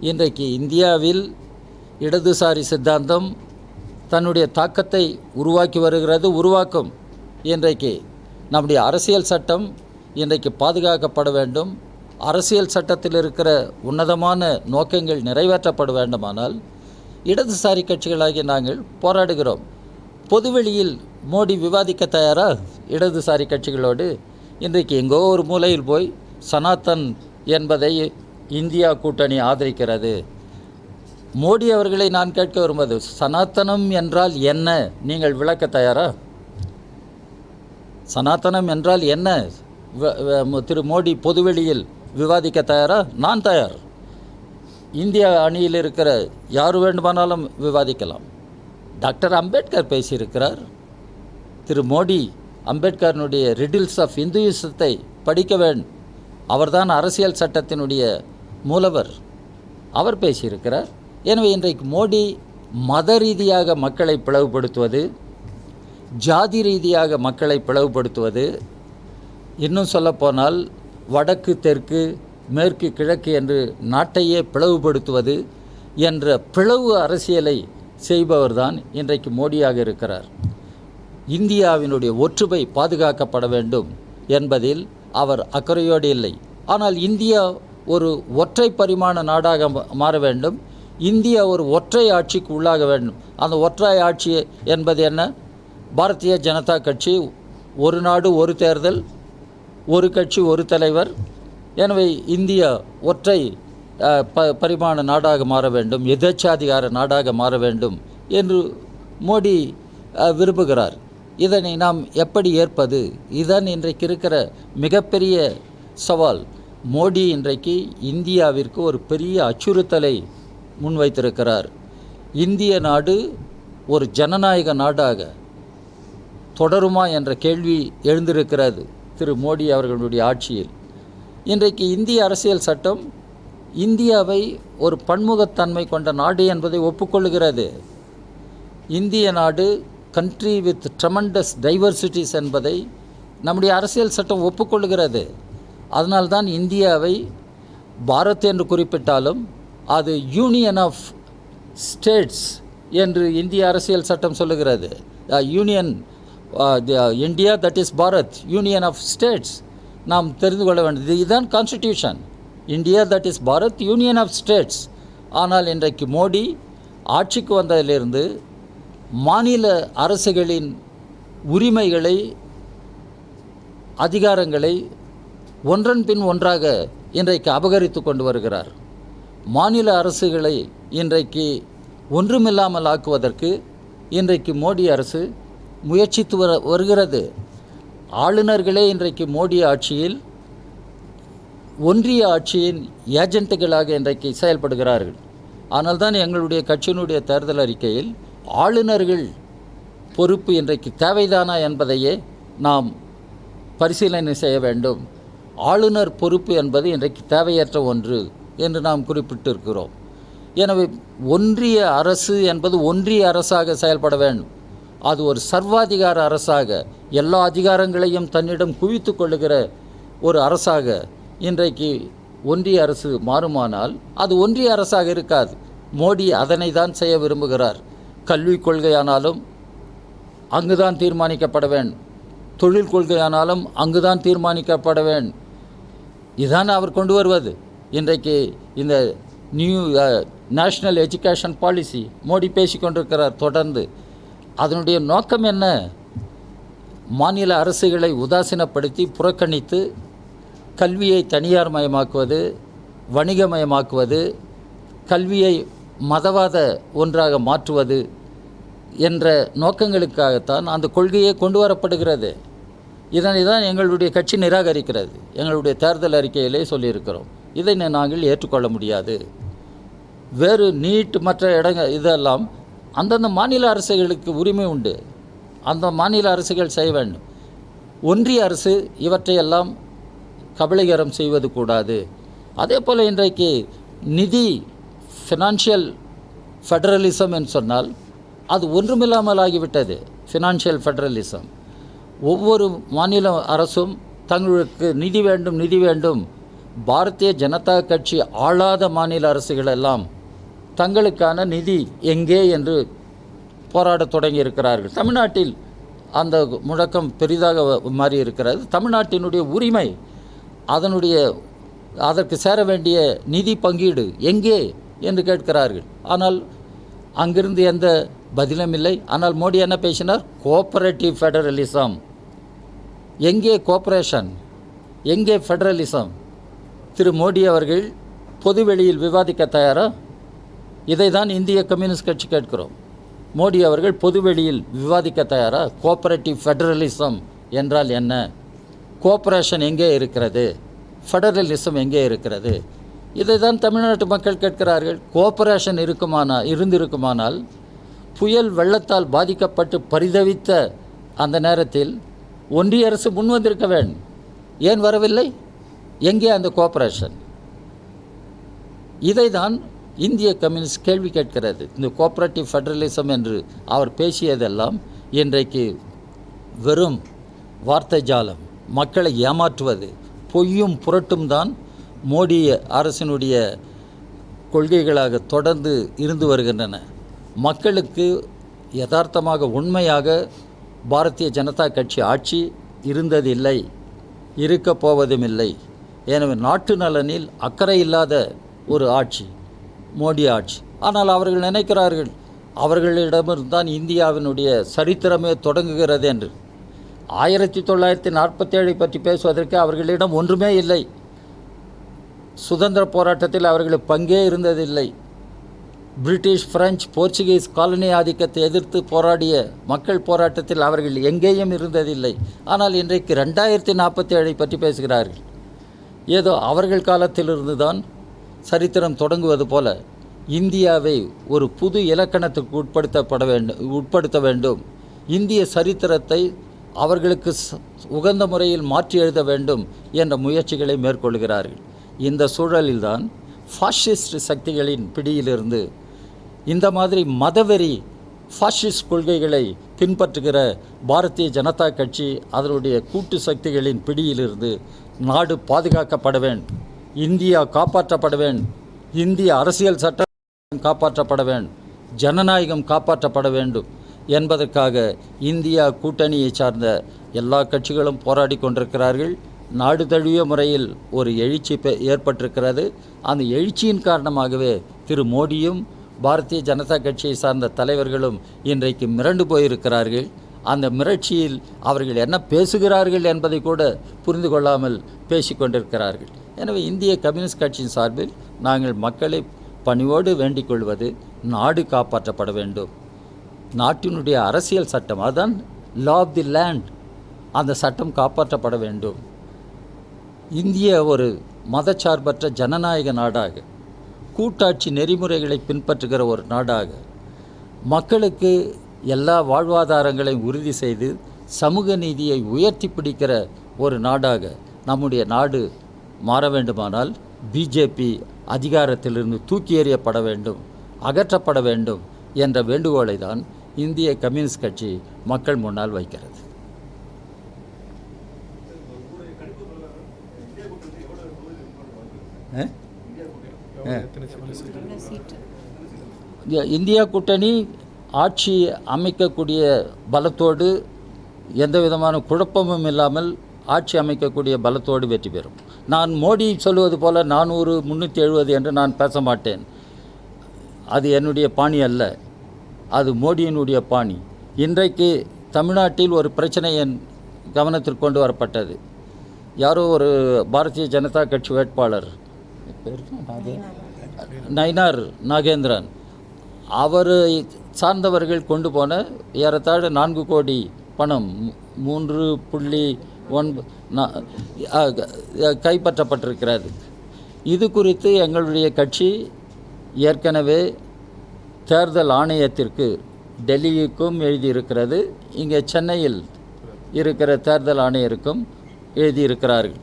இன்றைக்கு இந்தியாவில் இடதுசாரி சித்தாந்தம் தன்னுடைய தாக்கத்தை உருவாக்கி வருகிறது, உருவாக்கும். இன்றைக்கு நம்முடைய அரசியல் சட்டம் இன்றைக்கு பாதுகாக்கப்பட வேண்டும். அரசியல் சட்டத்தில் இருக்கிற உன்னதமான நோக்கங்கள் நிறைவேற்றப்பட வேண்டுமானால் இடதுசாரி கட்சிகளாகி நாங்கள் போராடுகிறோம். பொதுவெளியில் மோடி விவாதிக்க தயாரா இடதுசாரி கட்சிகளோடு? இன்றைக்கு எங்கோ ஒரு மூலையில் போய் சனாதன் என்பதை இந்தியா கூட்டணி ஆதரிக்கிறது. மோடி அவர்களை நான் கேட்க விரும்புவது, சனாதனம் என்றால் என்ன? நீங்கள் விளக்க தயாரா? சனாதனம் என்றால் என்ன? திரு மோடி பொதுவெளியில் விவாதிக்க தயாரா? நான் தயார். இந்தியா அணியில் இருக்கிற யார் வேண்டுமானாலும் விவாதிக்கலாம். டாக்டர் அம்பேத்கர் பேசியிருக்கிறார். திரு மோடி அம்பேத்கரனுடைய ரிடில்ஸ் ஆஃப் இந்துயிசத்தை படிக்க வேண்டும். அவர்தான் அரசியல் சட்டத்தினுடைய மூலவர். அவர் பேசியிருக்கிறார். எனவே இன்றைக்கு மோடி மத ரீதியாக மக்களை பிளவுபடுத்துவது, ஜாதி ரீதியாக மக்களை பிளவுபடுத்துவது, இன்னும் சொல்லப்போனால் வடக்கு தெற்கு மேற்கு கிழக்கு என்று நாட்டையே பிளவுபடுத்துவது என்ற பிளவு அரசியலை செய்பவர்தான் இன்றைக்கு மோடியாக இருக்கிறார். இந்தியாவினுடைய ஒற்றுமை பாதுகாக்கப்பட வேண்டும் என்பதில் அவர் அக்கறையோடு இல்லை. ஆனால் இந்தியா ஒரு ஒற்றை பரிமாண நாடாக மாற வேண்டும். இந்தியா ஒரு ஒற்றை ஆட்சிக்கு உள்ளாக வேண்டும். அந்த ஒற்றை ஆட்சி என்பது என்ன? பாரதிய ஜனதா கட்சி, ஒரு நாடு ஒரு தேர்தல், ஒரு கட்சி ஒரு தலைவர். எனவே இந்தியா ஒற்றை பரிமாண நாடாக மாற வேண்டும், எதேச்சாதிகார நாடாக மாற வேண்டும் என்று மோடி விரும்புகிறார். இதனை நாம் எப்படி ஏற்பது? இதுதான் இன்றைக்கு இருக்கிற மிகப்பெரிய சவால். மோடி இன்றைக்கு இந்தியாவிற்கு ஒரு பெரிய அச்சுறுத்தலை முன்வைத்திருக்கிறார். இந்திய நாடு ஒரு ஜனநாயக நாடாக தொடருமா என்ற கேள்வி எழுந்திருக்கிறது திரு மோடி அவர்களுடைய ஆட்சியில். இன்றைக்கு இந்திய அரசியல் சட்டம் இந்தியாவை ஒரு பன்முகத்தன்மை கொண்ட நாடு என்பதை ஒப்புக்கொள்கிறது. இந்திய நாடு கண்ட்ரி வித் ட்ரெமண்டஸ் டைவர்சிட்டிஸ் என்பதை நம்முடைய அரசியல் சட்டம் ஒப்புக்கொள்கிறது. அதனால்தான் இந்தியாவை பாரத் என்று குறிப்பிட்டாலும் அது யூனியன் ஆஃப் ஸ்டேட்ஸ் என்று இந்திய அரசியல் சட்டம் சொல்லுகிறது. Union India, that is Bharat, union of states. நாம் தெரிந்து கொள்ள வேண்டியது இதுதான் constitution. India, that is Bharat, union of states. ஆனால் இன்றைக்கு மோடி ஆட்சிக்கு வந்ததிலிருந்து மாநில அரசுகளின் உரிமைகளை, அதிகாரங்களை ஒன்றன் பின் ஒன்றாக இன்றைக்கு அபகரித்து கொண்டு வருகிறார். மாநில அரசுகளை இன்றைக்கு ஒன்றுமில்லாமல் ஆக்குவதற்கு இன்றைக்கு மோடி அரசு முயற்சித்து வருகிறது. ஆளுநர்களே இன்றைக்கு மோடி ஆட்சியில் ஒன்றிய ஆட்சியின் ஏஜென்ட்டுகளாக இன்றைக்கு செயல்படுகிறார்கள். ஆனால் தான் எங்களுடைய கட்சியினுடைய தேர்தல் அறிக்கையில் ஆளுநர்கள் பொறுப்பு இன்றைக்கு தேவைதானா என்பதையே நாம் பரிசீலனை செய்ய வேண்டும். ஆளுநர் பொறுப்பு என்பது இன்றைக்கு தேவையற்ற ஒன்று என்று நாம் குறிப்பிட்டிருக்கிறோம். எனவே ஒன்றிய அரசு என்பது ஒன்றிய அரசாக செயல்பட வேண்டும். அது ஒரு சர்வாதிகார அரசாக, எல்லா அதிகாரங்களையும் தன்னிடம் குவித்து கொள்ளுகிற ஒரு அரசாக இன்றைக்கு ஒன்றிய அரசு மாறுமானால் அது ஒன்றிய அரசாக இருக்காது. மோடி அதனை தான் செய்ய விரும்புகிறார். கல்விக் கொள்கையானாலும் அங்குதான் தீர்மானிக்கப்பட வேண்டும், தொழில் கொள்கையானாலும் அங்குதான் தீர்மானிக்கப்பட வேண்டும். இதுதான் அவர் கொண்டு வருவது. இன்றைக்கு இந்த new national education policy Modi பேசிக்கொண்டிருக்கிறார் தொடர்ந்து. அதனுடைய நோக்கம் என்ன? மாநில அரசுகளை உதாசீனப்படுத்தி புறக்கணித்து கல்வியை தனியார் மயமாக்குவது, வணிகமயமாக்குவது, கல்வியை மதவாத ஒன்றாக மாற்றுவது என்ற நோக்கங்களுக்காகத்தான் அந்த கொள்கையை கொண்டு வரப்படுகிறது. இதனை தான் எங்களுடைய கட்சி நிராகரிக்கிறது. எங்களுடைய தேர்தல் அறிக்கையிலே சொல்லியிருக்கிறோம். இதை நாங்கள் ஏற்றுக்கொள்ள முடியாது. வேறு நீட் மற்ற இதெல்லாம் அந்தந்த மாநில அரசுகளுக்கு உரிமை உண்டு. அந்த மாநில அரசுகள் செய்ய வேண்டும். ஒன்றிய அரசு இவற்றையெல்லாம் கபலீகரம் செய்வது கூடாது. அதே போல் இன்றைக்கு நிதி ஃபினான்ஷியல் ஃபெடரலிசம் என்று சொன்னால் அது ஒன்றுமில்லாமல் ஆகிவிட்டது. ஃபினான்ஷியல் ஃபெடரலிசம், ஒவ்வொரு மாநில அரசும் தங்களுக்கு நிதி வேண்டும் நிதி வேண்டும். பாரதிய ஜனதா கட்சி ஆளாத மாநில அரசுகள் எல்லாம் தங்களுக்கான நிதி எங்கே என்று போராடத் தொடங்கி இருக்கிறார்கள். தமிழ்நாட்டில் அந்த முழக்கம் பெரிதாக மாறி இருக்கிறது. தமிழ்நாட்டினுடைய உரிமை, அதற்கு சேர வேண்டிய நிதி பங்கீடு எங்கே என்று கேட்கிறார்கள். ஆனால் அங்கிருந்து எந்த பதிலும் இல்லை. ஆனால் மோடி என்ன பேசினார்? Cooperative federalism. எங்கே கோஆபரேஷன், எங்கே ஃபெடரலிசம்? திரு மோடி அவர்கள் பொதுவெளியில் விவாதிக்க தயாரா? இதை தான் இந்திய கம்யூனிஸ்ட் கட்சி கேட்கிறோம். மோடி அவர்கள் பொதுவெளியில் விவாதிக்க தயாரா? கோஆபரேட்டிவ் ஃபெடரலிசம் என்றால் என்ன? கோஆபரேஷன் எங்கே இருக்கிறது? ஃபெடரலிசம் எங்கே இருக்கிறது? இதை தான் தமிழ்நாட்டு மக்கள் கேட்கிறார்கள். கோஆபரேஷன் இருந்திருக்குமானால் புயல் வெள்ளத்தால் பாதிக்கப்பட்டு பரிதவித்த அந்த நேரத்தில் ஒன்றிய அரசு முன்வந்திருக்க வேண்டும். ஏன் வரவில்லை? எங்கே அந்த கோஆபரேஷன்? இதை தான் இந்திய கம்யூனிஸ்ட் கேள்வி கேட்கிறது. இந்த கோஆபரேட்டிவ் ஃபெடரலிசம் என்று அவர் பேசியதெல்லாம் இன்றைக்கு வெறும் வார்த்தை ஜாலம், மக்களை ஏமாற்றுவது, பொய்யும் புரட்டும் தான் மோடி அரசினுடைய கொள்கைகளாக தொடர்ந்து இருந்து வருகின்றன. மக்களுக்கு யதார்த்தமாக உண்மையாக பாரதிய ஜனதா கட்சி ஆட்சி இருந்ததில்லை, இருக்கப் போவதும் இல்லை. எனவே நாட்டு நலனில் அக்கறை இல்லாத ஒரு ஆட்சி மோடி ஆட்சி. ஆனால் அவர்கள் நினைக்கிறார்கள் அவர்களிடமிருந்தான் இந்தியாவினுடைய சரித்திரமே தொடங்குகிறது என்று. 1947 பற்றி பேசுவதற்கு அவர்களிடம் ஒன்றுமே இல்லை. சுதந்திர போராட்டத்தில் அவர்களுக்கு பங்கே இருந்ததில்லை. பிரிட்டிஷ், பிரெஞ்சு, போர்ச்சுகீஸ் காலனி ஆதிக்கத்தை எதிர்த்து போராடிய மக்கள் போராட்டத்தில் அவர்கள் எங்கேயும் இருந்ததில்லை. ஆனால் இன்றைக்கு 2047 பற்றி பேசுகிறார்கள். ஏதோ அவர்கள் காலத்திலிருந்து தான் சரித்திரம் தொடங்குவது போல இந்தியாவை ஒரு புது இலக்கணத்துக்கு உட்படுத்த வேண்டும். இந்திய சரித்திரத்தை அவர்களுக்கு உகந்த முறையில் மாற்றி எழுத வேண்டும் என்ற முயற்சிகளை மேற்கொள்கிறார்கள். இந்த சூழலில்தான் ஃபாசிஸ்ட் சக்திகளின் பிடியிலிருந்து, இந்த மாதிரி மதவெறி ஃபாசிஸ்ட் கொள்கைகளை பின்பற்றுகிற பாரதிய ஜனதா கட்சி அதனுடைய கூட்டு சக்திகளின் பிடியிலிருந்து நாடு பாதுகாக்கப்பட வேண்டும், இந்தியா காப்பாற்றப்பட வேண்டும், இந்திய அரசியல் சட்டம் காப்பாற்றப்பட வேண்டும், ஜனநாயகம் காப்பாற்றப்பட வேண்டும் என்பதற்காக இந்தியா கூட்டணியை சார்ந்த எல்லா கட்சிகளும் போராடி கொண்டிருக்கிறார்கள். நாடு தழுவிய முறையில் ஒரு எழுச்சி ஏற்பட்டிருக்கிறது. அந்த எழுச்சியின் காரணமாகவே திரு மோடியும் பாரதிய ஜனதா கட்சியை சார்ந்த தலைவர்களும் இன்றைக்கு மிரண்டு போயிருக்கிறார்கள். அந்த மிரட்சியில் அவர்கள் என்ன பேசுகிறார்கள் என்பதை கூட புரிந்து கொள்ளாமல் பேசிக்கொண்டிருக்கிறார்கள். எனவே இந்திய கம்யூனிஸ்ட் கட்சியின் சார்பில் நாங்கள் மக்களை பணிவோடு வேண்டிக் கொள்வது, நாடு காப்பாற்றப்பட வேண்டும். நாட்டினுடைய அரசியல் சட்டம், அதுதான் லா ஆஃப் தி லேண்ட், அந்த சட்டம் காப்பாற்றப்பட வேண்டும். இந்திய ஒரு மதச்சார்பற்ற ஜனநாயக நாடாக, கூட்டாட்சி நெறிமுறைகளை பின்பற்றுகிற ஒரு நாடாக, மக்களுக்கு எல்லா வாழ்வாதாரங்களையும் உறுதி செய்து சமூக நீதியை உயர்த்தி பிடிக்கிற ஒரு நாடாக நம்முடைய நாடு மாற வேண்டுமானால் பிஜேபி அதிகாரத்திலிருந்து தூக்கி எறியப்பட வேண்டும், அகற்றப்பட வேண்டும் என்ற வேண்டுகோளை தான் இந்திய கம்யூனிஸ்ட் கட்சி மக்கள் முன்னால் வைக்கிறது. இந்தியா கூட்டணி ஆட்சி அமைக்கக்கூடிய பலத்தோடு, எந்த விதமான குழப்பமும் இல்லாமல் ஆட்சி அமைக்கக்கூடிய பலத்தோடு வெற்றி பெறும். நான் மோடி சொல்லுவது போல 400, 370 என்று நான் பேச மாட்டேன். அது என்னுடைய பாணி அல்ல, அது மோடியினுடைய பாணி. இன்றைக்கு தமிழ்நாட்டில் ஒரு பிரச்சனை என் கவனத்திற்கு கொண்டு வரப்பட்டது. யாரோ ஒரு பாரதிய ஜனதா கட்சி வேட்பாளர் நயினார் நாகேந்திரன், அவரை சார்ந்தவர்கள் கொண்டு போன ஏறத்தாழ 4 கோடி பணம் 3.9 கைப்பற்றப்பட்டிருக்கிறது. இது குறித்து எங்களுடைய கட்சி ஏற்கனவே தேர்தல் ஆணையத்திற்கு டெல்லிக்கும் எழுதியிருக்கிறது, இங்கே சென்னையில் இருக்கிற தேர்தல் ஆணையருக்கும் எழுதியிருக்கிறார்கள்.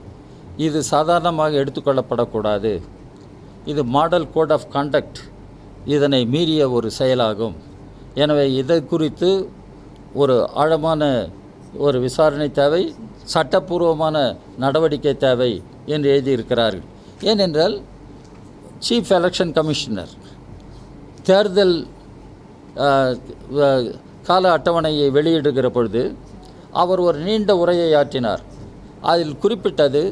இது சாதாரணமாக எடுத்துக்கொள்ளப்படக்கூடாது. இது மாடல் கோட் ஆஃப் கண்டக்ட், இதனை மீறிய ஒரு செயலாகும். எனவே இதை குறித்து ஒரு ஆழமான ஒரு விசாரணை தேவை, சட்டப்பூர்வமான நடவடிக்கை தேவை என்று எழுதியிருக்கிறார்கள். ஏனென்றால் சீஃப் எலெக்ஷன் கமிஷனர் தேர்தல் கால அட்டவணையை வெளியிடுகிற பொழுது அவர் ஒரு நீண்ட உரையை ஆற்றினார். அதில் குறிப்பிட்டது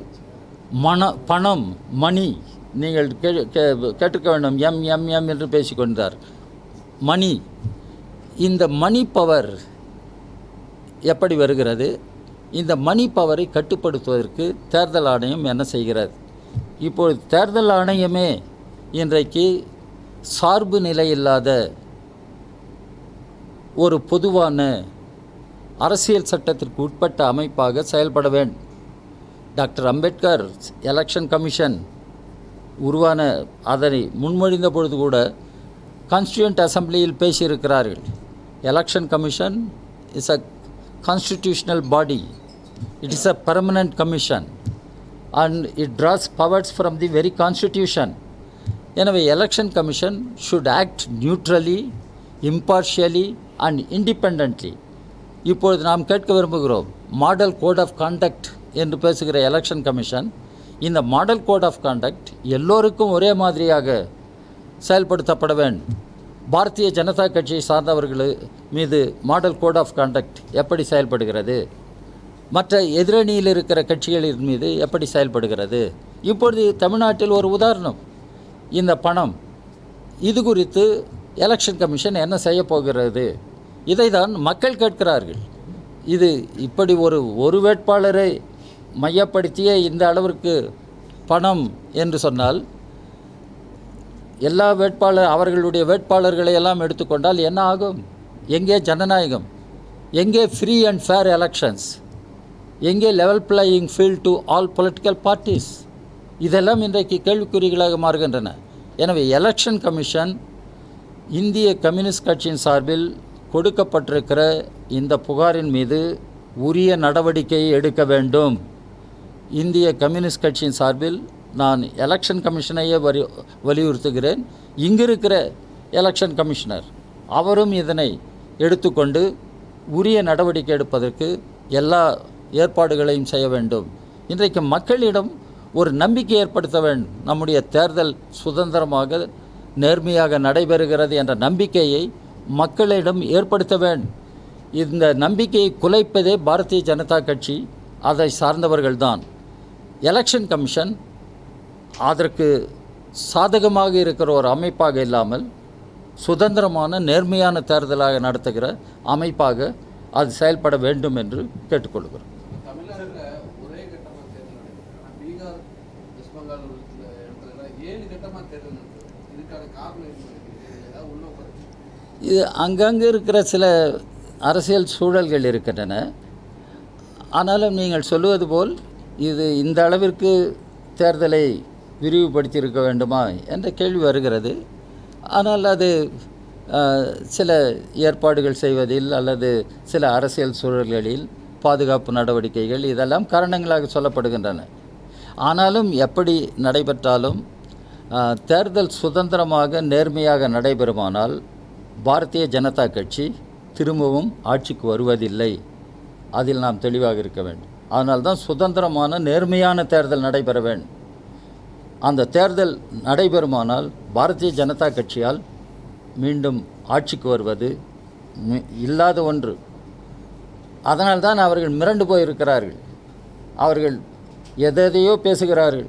பணம், மணி. நீங்கள் கேட்டுக்க வேண்டும், எம் என்று பேசிக்கொண்டார். மணி, இந்த மணி பவர் எப்படி வருகிறது? இந்த மணி பவரை கட்டுப்படுத்துவதற்கு தேர்தல் ஆணையம் என்ன செய்கிறது? இப்பொழுது தேர்தல் ஆணையமே இன்றைக்கு சார்பு நிலை இல்லாத ஒரு பொதுவான அரசியல் சட்டத்திற்கு உட்பட்ட அமைப்பாக செயல்பட வேண்டும். டாக்டர் அம்பேத்கர் எலெக்ஷன் கமிஷன் உருவான அதனை முன்மொழிந்த பொழுது கூட கான்ஸ்டியூண்ட் அசம்பிளியில் பேசியிருக்கிறார்கள். Election commission is a constitutional body, it is a permanent commission and it draws powers from the very constitution. எனவே election commission should act neutrally, impartially and independently. இப்பொழுது நாம் கேட்க விரும்புகிறோம், மாடல் கோட் ஆஃப் கான்டக்ட் என்று பேசுகிற election commission இந்த model code of contact எல்லோருக்கும் ஒரே மாதிரியாக செயல்படுத்தப்பட வேண்டும். பாரதிய ஜனதா கட்சியை சார்ந்தவர்கள் மீது மாடல் கோட் ஆஃப் கான்டக்ட் எப்படி செயல்படுகிறது? மற்ற எதிரணியில் இருக்கிற கட்சிகளின் மீது எப்படி செயல்படுகிறது? இப்பொழுது தமிழ்நாட்டில் ஒரு உதாரணம், இந்த பணம், இது குறித்து எலெக்ஷன் கமிஷன் என்ன செய்ய போகிறது? இதை தான் மக்கள் கேட்கிறார்கள். இது இப்படி ஒரு வேட்பாளரை மையப்படுத்திய இந்த அளவிற்கு பணம் என்று சொன்னால், எல்லா அவர்களுடைய வேட்பாளர்களை எல்லாம் எடுத்துக்கொண்டால் என்ன ஆகும்? எங்கே ஜனநாயகம்? எங்கே ஃப்ரீ அண்ட் ஃபேர் எலெக்ஷன்ஸ்? எங்கே level playing field to all political parties? இதெல்லாம் இன்றைக்கு கேள்விக்குறிகளாக மாறுகின்றன. எனவே எலெக்ஷன் கமிஷன் இந்திய கம்யூனிஸ்ட் கட்சியின் சார்பில் கொடுக்கப்பட்டிருக்கிற இந்த புகாரின் மீது உரிய நடவடிக்கையை எடுக்க வேண்டும். இந்திய கம்யூனிஸ்ட் கட்சியின் சார்பில் நான் எலெக்ஷன் கமிஷனையே வலியுறுத்துகிறேன். இங்கிருக்கிற எலெக்ஷன் கமிஷனர் அவரும் இதனை எடுத்துக்கொண்டு உரிய நடவடிக்கை எடுப்பதற்கு எல்லா ஏற்பாடுகளையும் செய்ய வேண்டும். இன்றைக்கு மக்களிடம் ஒரு நம்பிக்கை ஏற்படுத்த வேண்டும். நம்முடைய தேர்தல் சுதந்திரமாக நேர்மையாக நடைபெறுகிறது என்ற நம்பிக்கையை மக்களிடம் ஏற்படுத்த வேண்டும். இந்த நம்பிக்கையை குலைப்பதே பாரதிய ஜனதா கட்சி, அதை சார்ந்தவர்கள்தான். எலெக்ஷன் கமிஷன் அதற்கு சாதகமாக இருக்கிற ஒரு அமைப்பாக இல்லாமல் சுதந்திரமான நேர்மையான தேர்தலாக நடத்துகிற அமைப்பாக அது செயல்பட வேண்டும் என்று கேட்டுக்கொள்கிறோம். இது அங்கங்கே இருக்கிற சில அரசியல் சூழல்கள் இருக்கின்றன. ஆனாலும் நீங்கள் சொல்லுவது போல் இது இந்த அளவிற்கு தேர்தலை விரிவுபடுத்தியிருக்க வேண்டுமா என்ற கேள்வி வருகிறது. ஆனால் அது சில ஏற்பாடுகள் செய்வதில் அல்லது சில அரசியல் சூழல்களில் பாதுகாப்பு நடவடிக்கைகள் இதெல்லாம் காரணங்களாக சொல்லப்படுகின்றன. ஆனாலும் எப்படி நடைபெற்றாலும் தேர்தல் சுதந்திரமாக நேர்மையாக நடைபெறுமானால் பாரதிய ஜனதா கட்சி திரும்பவும் ஆட்சிக்கு வருவதில்லை. அதில் நாம் தெளிவாக இருக்க வேண்டும். அதனால்தான் சுதந்திரமான நேர்மையான தேர்தல் நடைபெற வேண்டும். அந்த தேர்தல் நடைபெறுமானால் பாரதிய ஜனதா கட்சியால் மீண்டும் ஆட்சிக்கு வருவது இல்லாத ஒன்று. அதனால்தான் அவர்கள் மிரண்டு போயிருக்கிறார்கள். அவர்கள் எதையோ பேசுகிறார்கள்.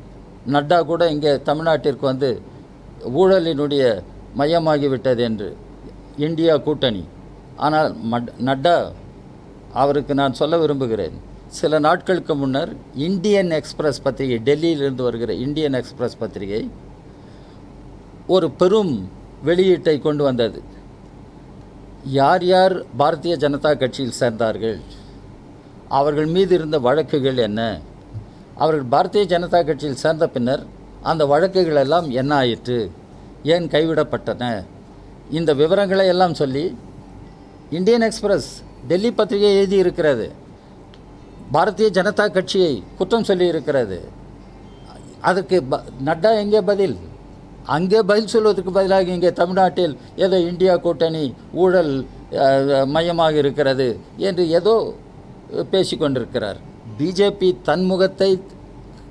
நட்டா கூட இங்கே தமிழ்நாட்டிற்கு வந்து ஊழலினுடைய மையமாகிவிட்டது என்று இந்தியா கூட்டணி. ஆனால் நட்டா அவருக்கு நான் சொல்ல விரும்புகிறேன், சில நாட்களுக்கு முன்னர் இந்தியன் எக்ஸ்பிரஸ் பத்திரிகை, டெல்லியிலிருந்து வருகிற இந்தியன் எக்ஸ்பிரஸ் பத்திரிகை ஒரு பெரும் வெளியீட்டை கொண்டு வந்தது. யார் யார் பாரதிய ஜனதா கட்சியில் சேர்ந்தார்கள், அவர்கள் மீது இருந்த வழக்குகள் என்ன, அவர்கள் பாரதிய ஜனதா கட்சியில் சேர்ந்த பின்னர் அந்த வழக்குகள் எல்லாம் என்ன ஆயிற்று, ஏன் கைவிடப்பட்டன, இந்த விவரங்களை எல்லாம் சொல்லி இந்தியன் எக்ஸ்பிரஸ் டெல்லி பத்திரிகை எழுதியிருக்கிறது. பாரதிய ஜனதா கட்சியை குற்றம் சொல்லி இருக்கிறது. அதுக்கு நட்டா எங்கே பதில்? அங்கே பதில் சொல்வதற்கு பதிலாக இங்கே தமிழ்நாட்டில் ஏதோ இந்தியா கூட்டணி ஊழல் மையமாக இருக்கிறது என்று ஏதோ பேசிக்கொண்டிருக்கிறார். பிஜேபி தன் முகத்தை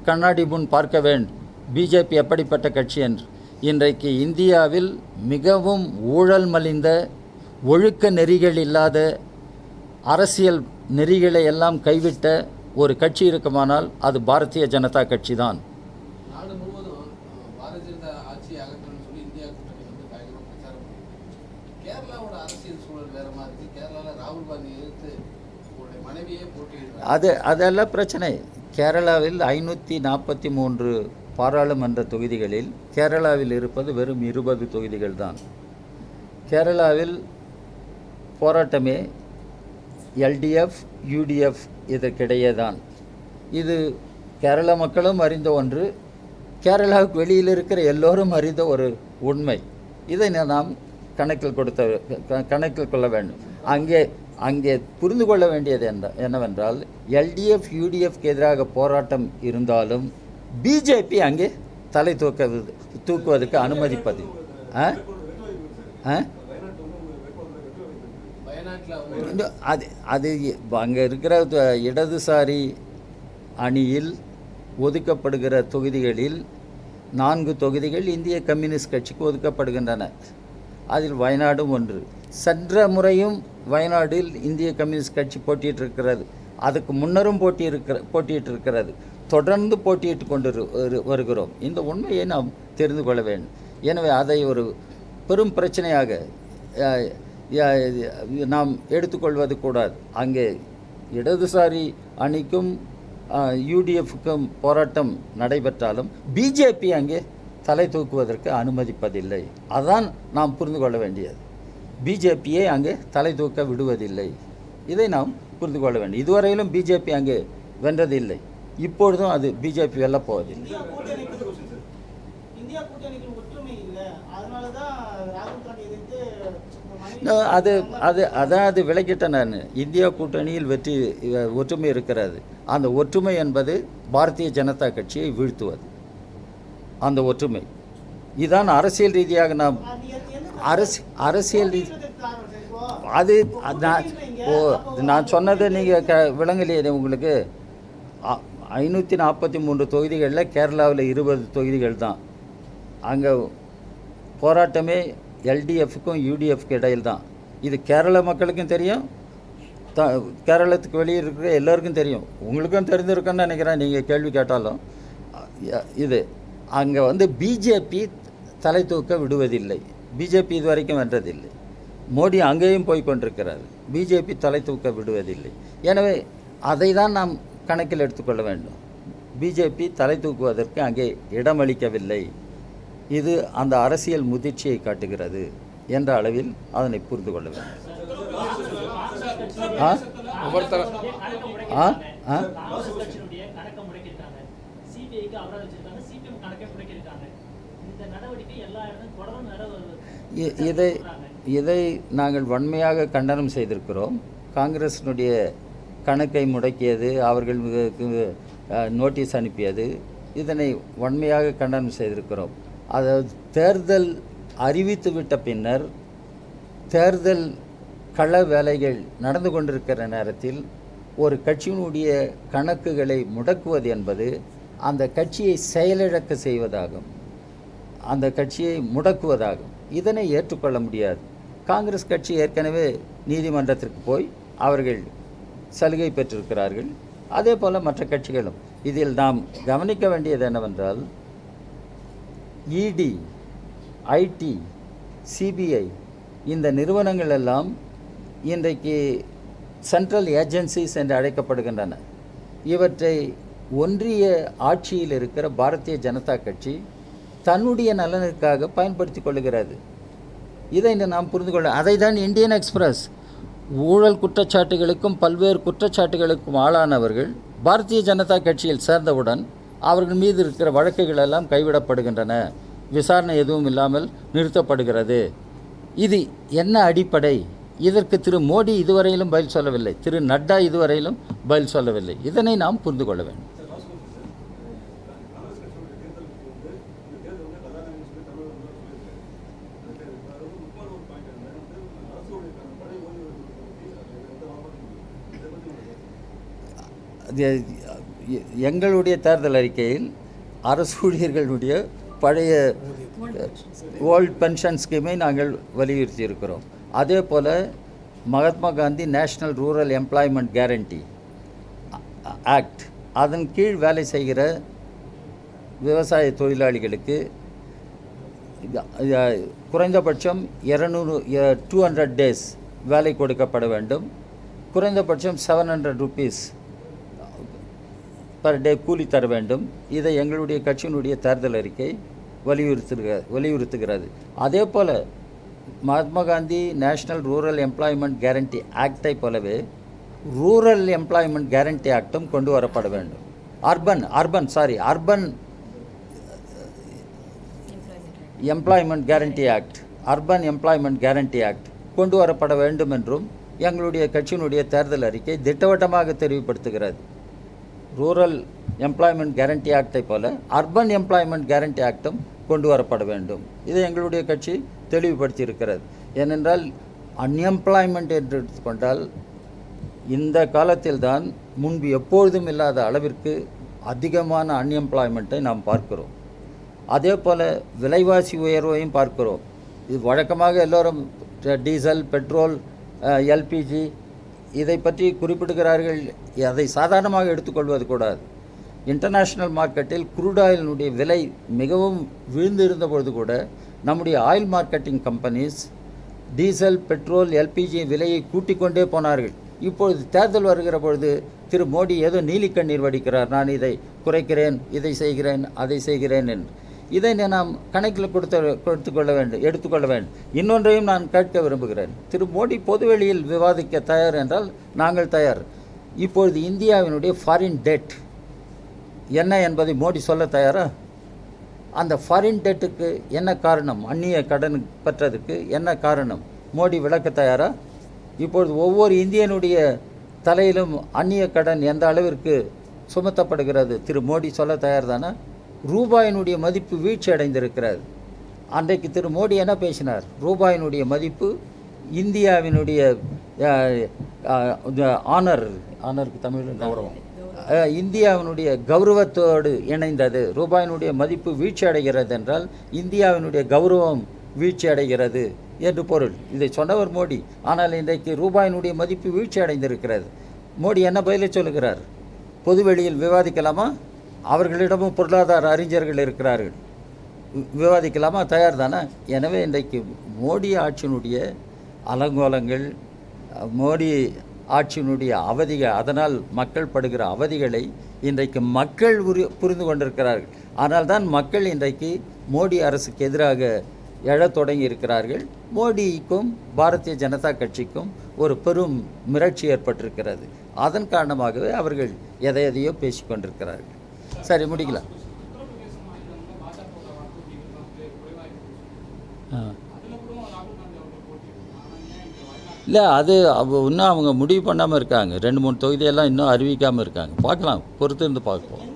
கண்ணாடி முன் பார்க்க வேண்டும். பிஜேபி எப்படிப்பட்ட கட்சி என்று. இன்றைக்கு இந்தியாவில் மிகவும் ஊழல் மலிந்த, ஒழுக்க நெறிகள் இல்லாத, அரசியல் நெறிகளை எல்லாம் கைவிட்ட ஒரு கட்சி இருக்குமானால் அது பாரதிய ஜனதா கட்சி தான். நாடு முழுவதும் பாரதிய ஜனதா ஆட்சி அகற்றணும்னு சொல்லி இந்தியா கூட்டணி பயங்கரமாக பிரச்சாரம் பண்ணிருக்கு. கேரளாவோட அரசியல் சூழல் வேற மாதிரி இருக்கு. கேரளாவில் ராகுல் காந்தி எதிர்த்து உங்களுடைய மனைவியே போட்டியிடுறாங்க. அதெல்லாம் பிரச்சனை. கேரளாவில் 543 பாராளுமன்ற தொகுதிகளில் கேரளாவில் இருப்பது வெறும் 20 தொகுதிகள் தான். கேரளாவில் போராட்டமே எல்டிஎஃப் யூடிஎஃப் இதற்கிடையே தான். இது கேரள மக்களும் அறிந்த ஒன்று, கேரளாவுக்கு வெளியில் இருக்கிற எல்லோரும் அறிந்த ஒரு உண்மை. இதை நாம் கணக்கில் கொள்ள வேண்டும். அங்கே புரிந்து கொள்ள வேண்டியது என்னவென்றால், எல்டிஎஃப் யூடிஎஃப்க்கு எதிராக போராட்டம் இருந்தாலும் பிஜேபி அங்கே தலை தூக்குவதற்கு அனுமதிப்பது. அது அங்கே இருக்கிற இடதுசாரி அணியில் ஒதுக்கப்படுகிற தொகுதிகளில் 4 தொகுதிகள் இந்திய கம்யூனிஸ்ட் கட்சிக்கு ஒதுக்கப்படுகின்றன. அதில் வயநாடும் ஒன்று. சென்ற முறையும் வயநாடில் இந்திய கம்யூனிஸ்ட் கட்சி போட்டியிட்டிருக்கிறது. அதுக்கு முன்னரும் போட்டியிட்டிருக்கிறது. தொடர்ந்து போட்டியிட்டு கொண்டு வருகிறோம். இந்த உண்மையை நாம் தெரிந்து கொள்ள வேண்டும். எனவே அதை ஒரு பெரும் பிரச்சனையாக நாம் எடுத்துக்கொள்வது கூடாது. அங்கே இடதுசாரி அணிக்கும் யூடிஎஃப்க்கும் போராட்டம் நடைபெற்றாலும் பிஜேபி அங்கே தலை தூக்குவதற்கு அனுமதிப்பதில்லை. அதான் நாம் புரிந்து கொள்ள வேண்டியது. பிஜேபியை அங்கே தலை தூக்க விடுவதில்லை. இதை நாம் புரிந்து கொள்ள வேண்டும். இதுவரையிலும் பிஜேபி அங்கே வென்றதில்லை. இப்பொழுதும் அது பிஜேபி வெல்லப் போவதில்லை. அது விளக்கிட்டேன் நான். இந்தியா கூட்டணியில் ஒற்றுமை இருக்கிறது. அந்த ஒற்றுமை என்பது பாரதிய ஜனதா கட்சியை வீழ்த்துவது. அந்த ஒற்றுமை இதுதான் அரசியல் ரீதியாக நாம் அரசியல் அது நான் சொன்னதை நீங்கள் விளங்கலையே. உங்களுக்கு 543 தொகுதிகளில் கேரளாவில் 20 தொகுதிகள் தான். அங்கே போராட்டமே எல்டிஎஃப்க்கும் யூடிஎஃப்க்கு இடையில் தான். இது கேரள மக்களுக்கும் தெரியும், கேரளத்துக்கு வெளியே இருக்கிற எல்லோருக்கும் தெரியும். உங்களுக்கும் தெரிஞ்சிருக்குன்னு நினைக்கிறேன் நீங்கள் கேள்வி கேட்டாலும். இது அங்கே பிஜேபி தலை தூக்க விடுவதில்லை. பிஜேபி இதுவரைக்கும் வென்றதில்லை. மோடி அங்கேயும் போய் கொண்டிருக்கிறார். பிஜேபி தலை தூக்க விடுவதில்லை. எனவே அதை தான் நாம் கணக்கில் எடுத்துக்கொள்ள வேண்டும். பிஜேபி தலை தூக்குவதற்கு அங்கே இடமளிக்கவில்லை. இது அந்த அரசியல் முதிர்ச்சியை காட்டுகிறது என்ற அளவில் அதனை புரிந்து கொள்ள வேண்டும். இதை நாங்கள் வன்மையாக கண்டனம் செய்திருக்கிறோம். காங்கிரஸினுடைய கணக்கை முடக்கியது, அவர்களுக்கு நோட்டீஸ் அனுப்பியது, இதனை வன்மையாக கண்டனம் செய்திருக்கிறோம். அதாவது தேர்தல் அறிவித்துவிட்ட பின்னர் தேர்தல் கள வேலைகள் நடந்து கொண்டிருக்கிற நேரத்தில் ஒரு கட்சியினுடைய கணக்குகளை முடக்குவது என்பது அந்த கட்சியை செயலிழக்க செய்வதாகும், அந்த கட்சியை முடக்குவதாகும். இதனை ஏற்றுக்கொள்ள முடியாது. காங்கிரஸ் கட்சி ஏற்கனவே நீதிமன்றத்திற்கு போய் அவர்கள் சலுகை பெற்றிருக்கிறார்கள். அதே போல் மற்ற கட்சிகளும். இதில் நாம் கவனிக்க வேண்டியது என்னவென்றால், இடி, ஐடி, சிபிஐ இந்த நிறுவனங்கள் எல்லாம் இன்றைக்கு சென்ட்ரல் ஏஜென்சிஸ் என்று அழைக்கப்படுகின்றன. இவற்றை ஒன்றிய ஆட்சியில் இருக்கிற பாரதிய ஜனதா கட்சி தன்னுடைய நலனுக்காக பயன்படுத்தி கொள்ளுகிறது. இதை நாம் புரிந்து கொள்ள. அதை தான் இந்தியன் எக்ஸ்பிரஸ் ஊழல் குற்றச்சாட்டுகளுக்கும் பல்வேறு குற்றச்சாட்டுகளுக்கும் ஆளானவர்கள் பாரதிய ஜனதா கட்சியில் சேர்ந்தவுடன் அவர்கள் மீது இருக்கிற வழக்குகள் எல்லாம் கைவிடப்படுகின்றன, விசாரணை எதுவும் இல்லாமல் நிறுத்தப்படுகிறது. இது என்ன அடிப்படை? இதற்கு திரு மோடி இதுவரையிலும் பதில் சொல்லவில்லை, திரு நட்டா இதுவரையிலும் பதில் சொல்லவில்லை. இதனை நாம் புரிந்து கொள்ள வேண்டும். எங்களுடைய தேர்தல் அறிக்கையில் அரசு ஊழியர்களுடைய பழைய ஓல்ட் பென்ஷன் ஸ்கீமை நாங்கள் வலியுறுத்தி இருக்கிறோம். அதே போல் Mahatma Gandhi national rural employment guarantee act, அதன் கீழ் வேலை செய்கிற விவசாய தொழிலாளிகளுக்கு குறைந்தபட்சம் 200 டேஸ் வேலை கொடுக்கப்பட வேண்டும். குறைந்தபட்சம் 700 ருபீஸ் பர் டே கூலி தர வேண்டும். இதை எங்களுடைய கட்சியினுடைய தேர்தல் அறிக்கை வலியுறுத்துகிறது. அதே போல் Mahatma Gandhi national rural employment guarantee ஆக்டை போலவே ரூரல் எம்ப்ளாய்மெண்ட் கேரண்டி ஆக்டும் கொண்டு வரப்பட வேண்டும். Urban employment guarantee act, urban employment guarantee act கொண்டு வரப்பட வேண்டும் என்றும் எங்களுடைய கட்சியினுடைய தேர்தல் அறிக்கை திட்டவட்டமாக தெரிவுபடுத்துகிறது. ரூரல் எம்ப்ளாய்மெண்ட் கேரண்டி ஆக்டை போல அர்பன் எம்ப்ளாய்மெண்ட் கேரண்டி ஆக்டும் கொண்டு வரப்பட வேண்டும். இதை எங்களுடைய கட்சி தெளிவுபடுத்தி இருக்கிறது. ஏனென்றால் அன்எம்ப்ளாய்மெண்ட் என்று எடுத்துக்கொண்டால் இந்த காலத்தில் தான் முன்பு எப்பொழுதும் இல்லாத அளவிற்கு அதிகமான அன்எம்ப்ளாய்மெண்ட்டை நாம் பார்க்கிறோம். அதே போல் விலைவாசி உயர்வையும் பார்க்கிறோம். இது வழக்கமாக எல்லோரும் டீசல், பெட்ரோல், எல்பிஜி இதை பற்றி குறிப்பிடுகிறார்கள். அதை சாதாரணமாக எடுத்துக்கொள்வது கூடாது. இன்டர்நேஷ்னல் மார்க்கெட்டில் குரூட் ஆயிலினுடைய விலை மிகவும் விழுந்திருந்த பொழுது கூட நம்முடைய oil marketing companies diesel, petrol, LPG விலையை கூட்டிக் கொண்டே போனார்கள். இப்பொழுது தேர்தல் வருகிற பொழுது திரு மோடி ஏதோ நீலிக்கண்ணீர் வடிக்கிறார். நான் இதை குறைக்கிறேன், இதை செய்கிறேன், அதை செய்கிறேன் என்று. இதை நாம் கணக்கில் எடுத்துக்கொள்ள வேண்டும். இன்னொன்றையும் நான் கேட்க விரும்புகிறேன். திரு மோடி பொதுவெளியில் விவாதிக்க தயார் என்றால் நாங்கள் தயார். இப்பொழுது இந்தியாவினுடைய ஃபாரின் டெட் என்ன என்பதை மோடி சொல்ல தயாரா? அந்த ஃபாரின் டெட்டுக்கு என்ன காரணம், அந்நிய கடன் பெற்றதுக்கு என்ன காரணம், மோடி விளக்க தயாரா? இப்பொழுது ஒவ்வொரு இந்தியனுடைய தலையிலும் அந்நிய கடன் எந்த அளவிற்கு சுமத்தப்படுகிறது திரு மோடி சொல்ல தயார் தானே? ரூபாயினுடைய மதிப்பு வீழ்ச்சி அடைந்திருக்கிறது. அன்றைக்கு திரு மோடி என்ன பேசினார்? ரூபாயினுடைய மதிப்பு இந்தியாவினுடைய ஆனருக்கு தமிழில் கௌரவம், இந்தியாவினுடைய கௌரவத்தோடு இணைந்தது. ரூபாயினுடைய மதிப்பு வீழ்ச்சி அடைகிறது என்றால் இந்தியாவினுடைய கௌரவம் வீழ்ச்சி அடைகிறது என்று பொருள். இதை சொன்னவர் மோடி. ஆனால் இன்றைக்கு ரூபாயினுடைய மதிப்பு வீழ்ச்சி அடைந்திருக்கிறது. மோடி என்ன பதிலை சொல்லுகிறார்? பொதுவெளியில் விவாதிக்கலாமா? அவர்களிடமும் பொருளாதார அறிஞர்கள் இருக்கிறார்கள். விவாதிக்கலாமா? தயார் தானே? எனவே இன்றைக்கு மோடி ஆட்சியினுடைய அலங்கோலங்கள், மோடி ஆட்சியினுடைய அவதிகள், அதனால் மக்கள் படுகிற அவதிகளை இன்றைக்கு மக்கள் புரிந்து கொண்டிருக்கிறார்கள். ஆனால் தான் மக்கள் இன்றைக்கு மோடி அரசுக்கு எதிராக எழத் தொடங்கி இருக்கிறார்கள். மோடிக்கும் பாரதிய ஜனதா கட்சிக்கும் ஒரு பெரும் மிரட்சி ஏற்பட்டிருக்கிறது. அதன் காரணமாகவே அவர்கள் எதையோ பேசிக்கொண்டிருக்கிறார்கள். சரி, முடிக்கலாம். இல்லை, அது இன்னும் அவங்க முடிவு பண்ணாமல் இருக்காங்க. 2-3 தொகுதியெல்லாம் இன்னும் அறிவிக்காமல் இருக்காங்க. பார்க்கலாம், பொறுத்து இருந்து பார்ப்போம்.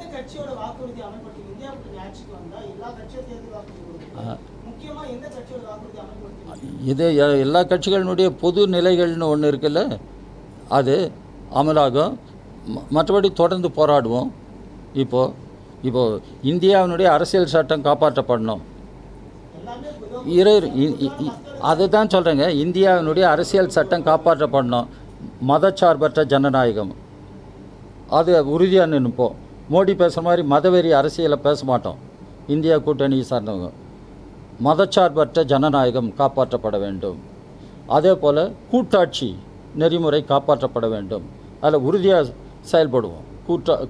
இது எல்லா கட்சிகளினுடைய பொது நிலைகள்னு ஒன்று இருக்குல்ல, அது அமலாகும். மற்றபடி தொடர்ந்து போராடுவோம். இப்போது இந்தியாவினுடைய அரசியல் சட்டம் காப்பாற்றப்படணும். அதுதான் சொல்கிறேங்க, இந்தியாவினுடைய அரசியல் சட்டம் காப்பாற்றப்படணும். மதச்சார்பற்ற ஜனநாயகம் அது உறுதியாக நிற்போம். மோடி பேசுகிற மாதிரி மதவெறி அரசியலை பேச மாட்டோம். இந்தியா கூட்டணியை சார்ந்தவங்க. மதச்சார்பற்ற ஜனநாயகம் காப்பாற்றப்பட வேண்டும். அதே போல் கூட்டாட்சி நெறிமுறை காப்பாற்றப்பட வேண்டும். அதில் உறுதியாக செயல்படுவோம்.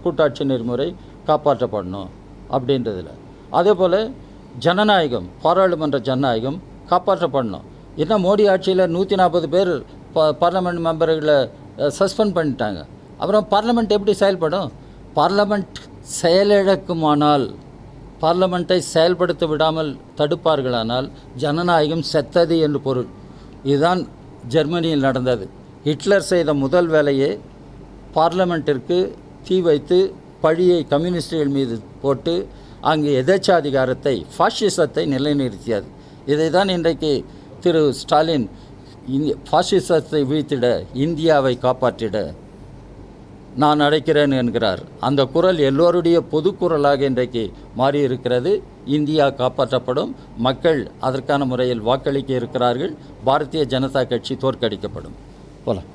கூட்டாட்சி நெறிமுறை காப்பாற்றப்படணும் அப்படின்றதில். அதே போல் ஜனநாயகம், பாராளுமன்ற ஜனநாயகம் காப்பாற்றப்படணும். என்ன மோடி ஆட்சியில் 140 பேர் பார்லமெண்ட் மெம்பர்களை சஸ்பெண்ட் பண்ணிட்டாங்க. அப்புறம் பார்லமெண்ட் எப்படி செயல்படும்? பார்லமெண்ட் செயலிழக்குமானால், பார்லமெண்ட்டை செயல்படுத்த விடாமல் தடுப்பார்களானால் ஜனநாயகம் செத்தது என்று பொருள். இதுதான் ஜெர்மனியில் நடந்தது. ஹிட்லர் செய்த முதல் வேலையே பார்லமெண்ட்டிற்கு தீ வைத்து பழியை கம்யூனிஸ்டுகள் மீது போட்டு அங்கு எதேச்சாதிகாரத்தை, ஃபாசிசத்தை நிலைநிறுத்தியது. இதை தான் இன்றைக்கு திரு ஸ்டாலின் ஃபாசிசத்தை வீழ்த்திட, இந்தியாவை காப்பாற்றிட நான் அழைக்கிறேன் என்கிறார். அந்த குரல் எல்லோருடைய பொது குரலாக இன்றைக்கு மாறியிருக்கிறது. இந்தியா காப்பாற்றப்படும், மக்கள் அதற்கான முறையில் வாக்களிக்க இருக்கிறார்கள், பாரதிய ஜனதா கட்சி தோற்கடிக்கப்படும். போலாம்.